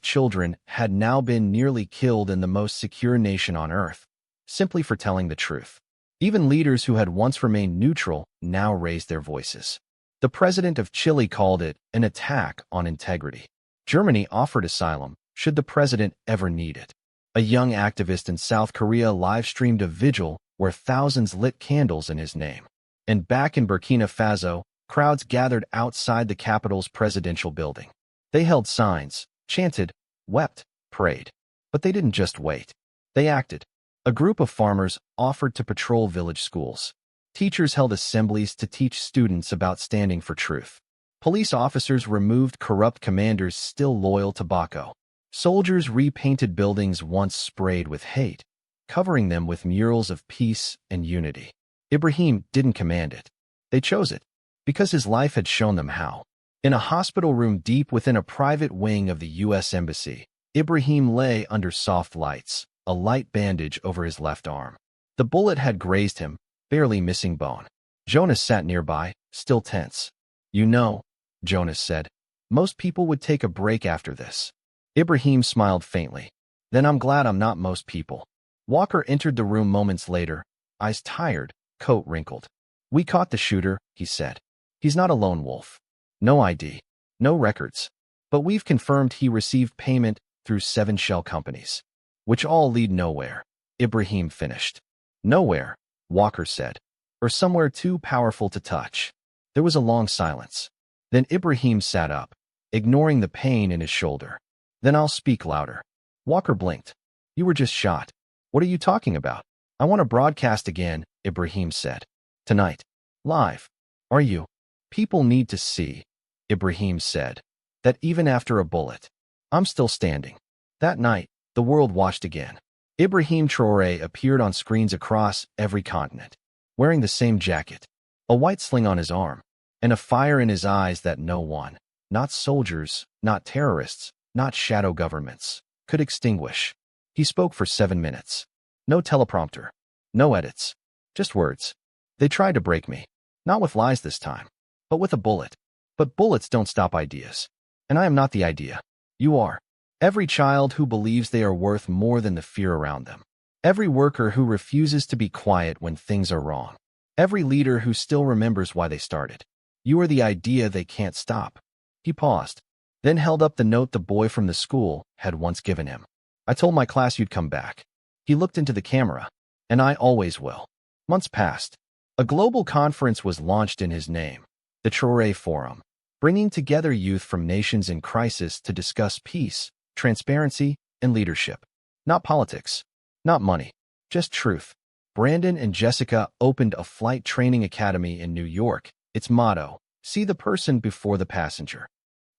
Speaker 1: children had now been nearly killed in the most secure nation on earth, simply for telling the truth. Even leaders who had once remained neutral now raised their voices. The president of Chile called it an attack on integrity. Germany offered asylum, should the president ever need it. A young activist in South Korea live-streamed a vigil where thousands lit candles in his name. And back in Burkina Faso, crowds gathered outside the capital's presidential building. They held signs, chanted, wept, prayed. But they didn't just wait. They acted. A group of farmers offered to patrol village schools. Teachers held assemblies to teach students about standing for truth. Police officers removed corrupt commanders still loyal to Bako. Soldiers repainted buildings once sprayed with hate, covering them with murals of peace and unity. Ibrahim didn't command it. They chose it, because his life had shown them how. In a hospital room deep within a private wing of the U.S. Embassy, Ibrahim lay under soft lights, a light bandage over his left arm. The bullet had grazed him, barely missing bone. Jonas sat nearby, still tense. "You know," Jonas said, "most people would take a break after this." Ibrahim smiled faintly. "Then I'm glad I'm not most people." Walker entered the room moments later, eyes tired, coat wrinkled. "We caught the shooter," he said. "He's not a lone wolf. No ID, no records. But we've confirmed he received payment through 7 shell companies, which all lead nowhere." Ibrahim finished. "Nowhere," Walker said, "or somewhere too powerful to touch." There was a long silence. Then Ibrahim sat up, ignoring the pain in his shoulder. "Then I'll speak louder." Walker blinked. "You were just shot. What are you talking about?" "I want to broadcast again," Ibrahim said. "Tonight. Live. Are you?" "People need to see," Ibrahim said, "that even after a bullet, I'm still standing." That night, the world watched again. Ibrahim Traore appeared on screens across every continent, wearing the same jacket, a white sling on his arm, and a fire in his eyes that no one, not soldiers, not terrorists, not shadow governments, could extinguish. He spoke for 7 minutes. No teleprompter, no edits, just words. "They tried to break me, not with lies this time, but with a bullet. But bullets don't stop ideas. And I am not the idea. You are. Every child who believes they are worth more than the fear around them. Every worker who refuses to be quiet when things are wrong. Every leader who still remembers why they started. You are the idea they can't stop." He paused, then held up the note the boy from the school had once given him. "I told my class you'd come back." He looked into the camera. "And I always will." Months passed. A global conference was launched in his name, the Traore Forum, bringing together youth from nations in crisis to discuss peace, transparency, and leadership. Not politics, not money, just truth. Brandon and Jessica opened a flight training academy in New York. Its motto, "See the person before the passenger."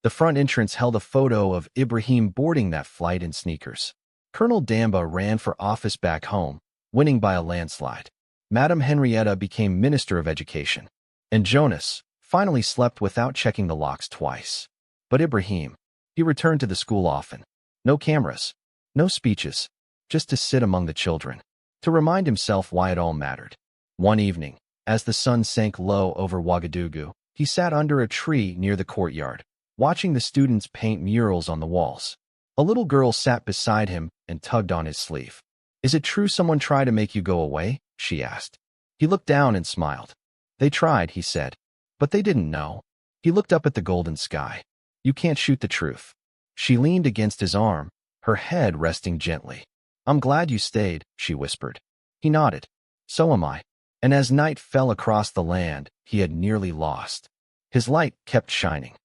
Speaker 1: The front entrance held a photo of Ibrahim boarding that flight in sneakers. Colonel Damba ran for office back home, winning by a landslide. Madame Henrietta became Minister of Education. And Jonas finally slept without checking the locks twice. But Ibrahim, he returned to the school often. No cameras, no speeches, just to sit among the children, to remind himself why it all mattered. One evening, as the sun sank low over Ouagadougou, he sat under a tree near the courtyard, watching the students paint murals on the walls. A little girl sat beside him and tugged on his sleeve. "Is it true someone tried to make you go away?" she asked. He looked down and smiled. "They tried," he said, "but they didn't know." He looked up at the golden sky. "You can't shoot the truth." She leaned against his arm, her head resting gently. "I'm glad you stayed," she whispered. He nodded. "So am I." And as night fell across the land he had nearly lost, his light kept shining.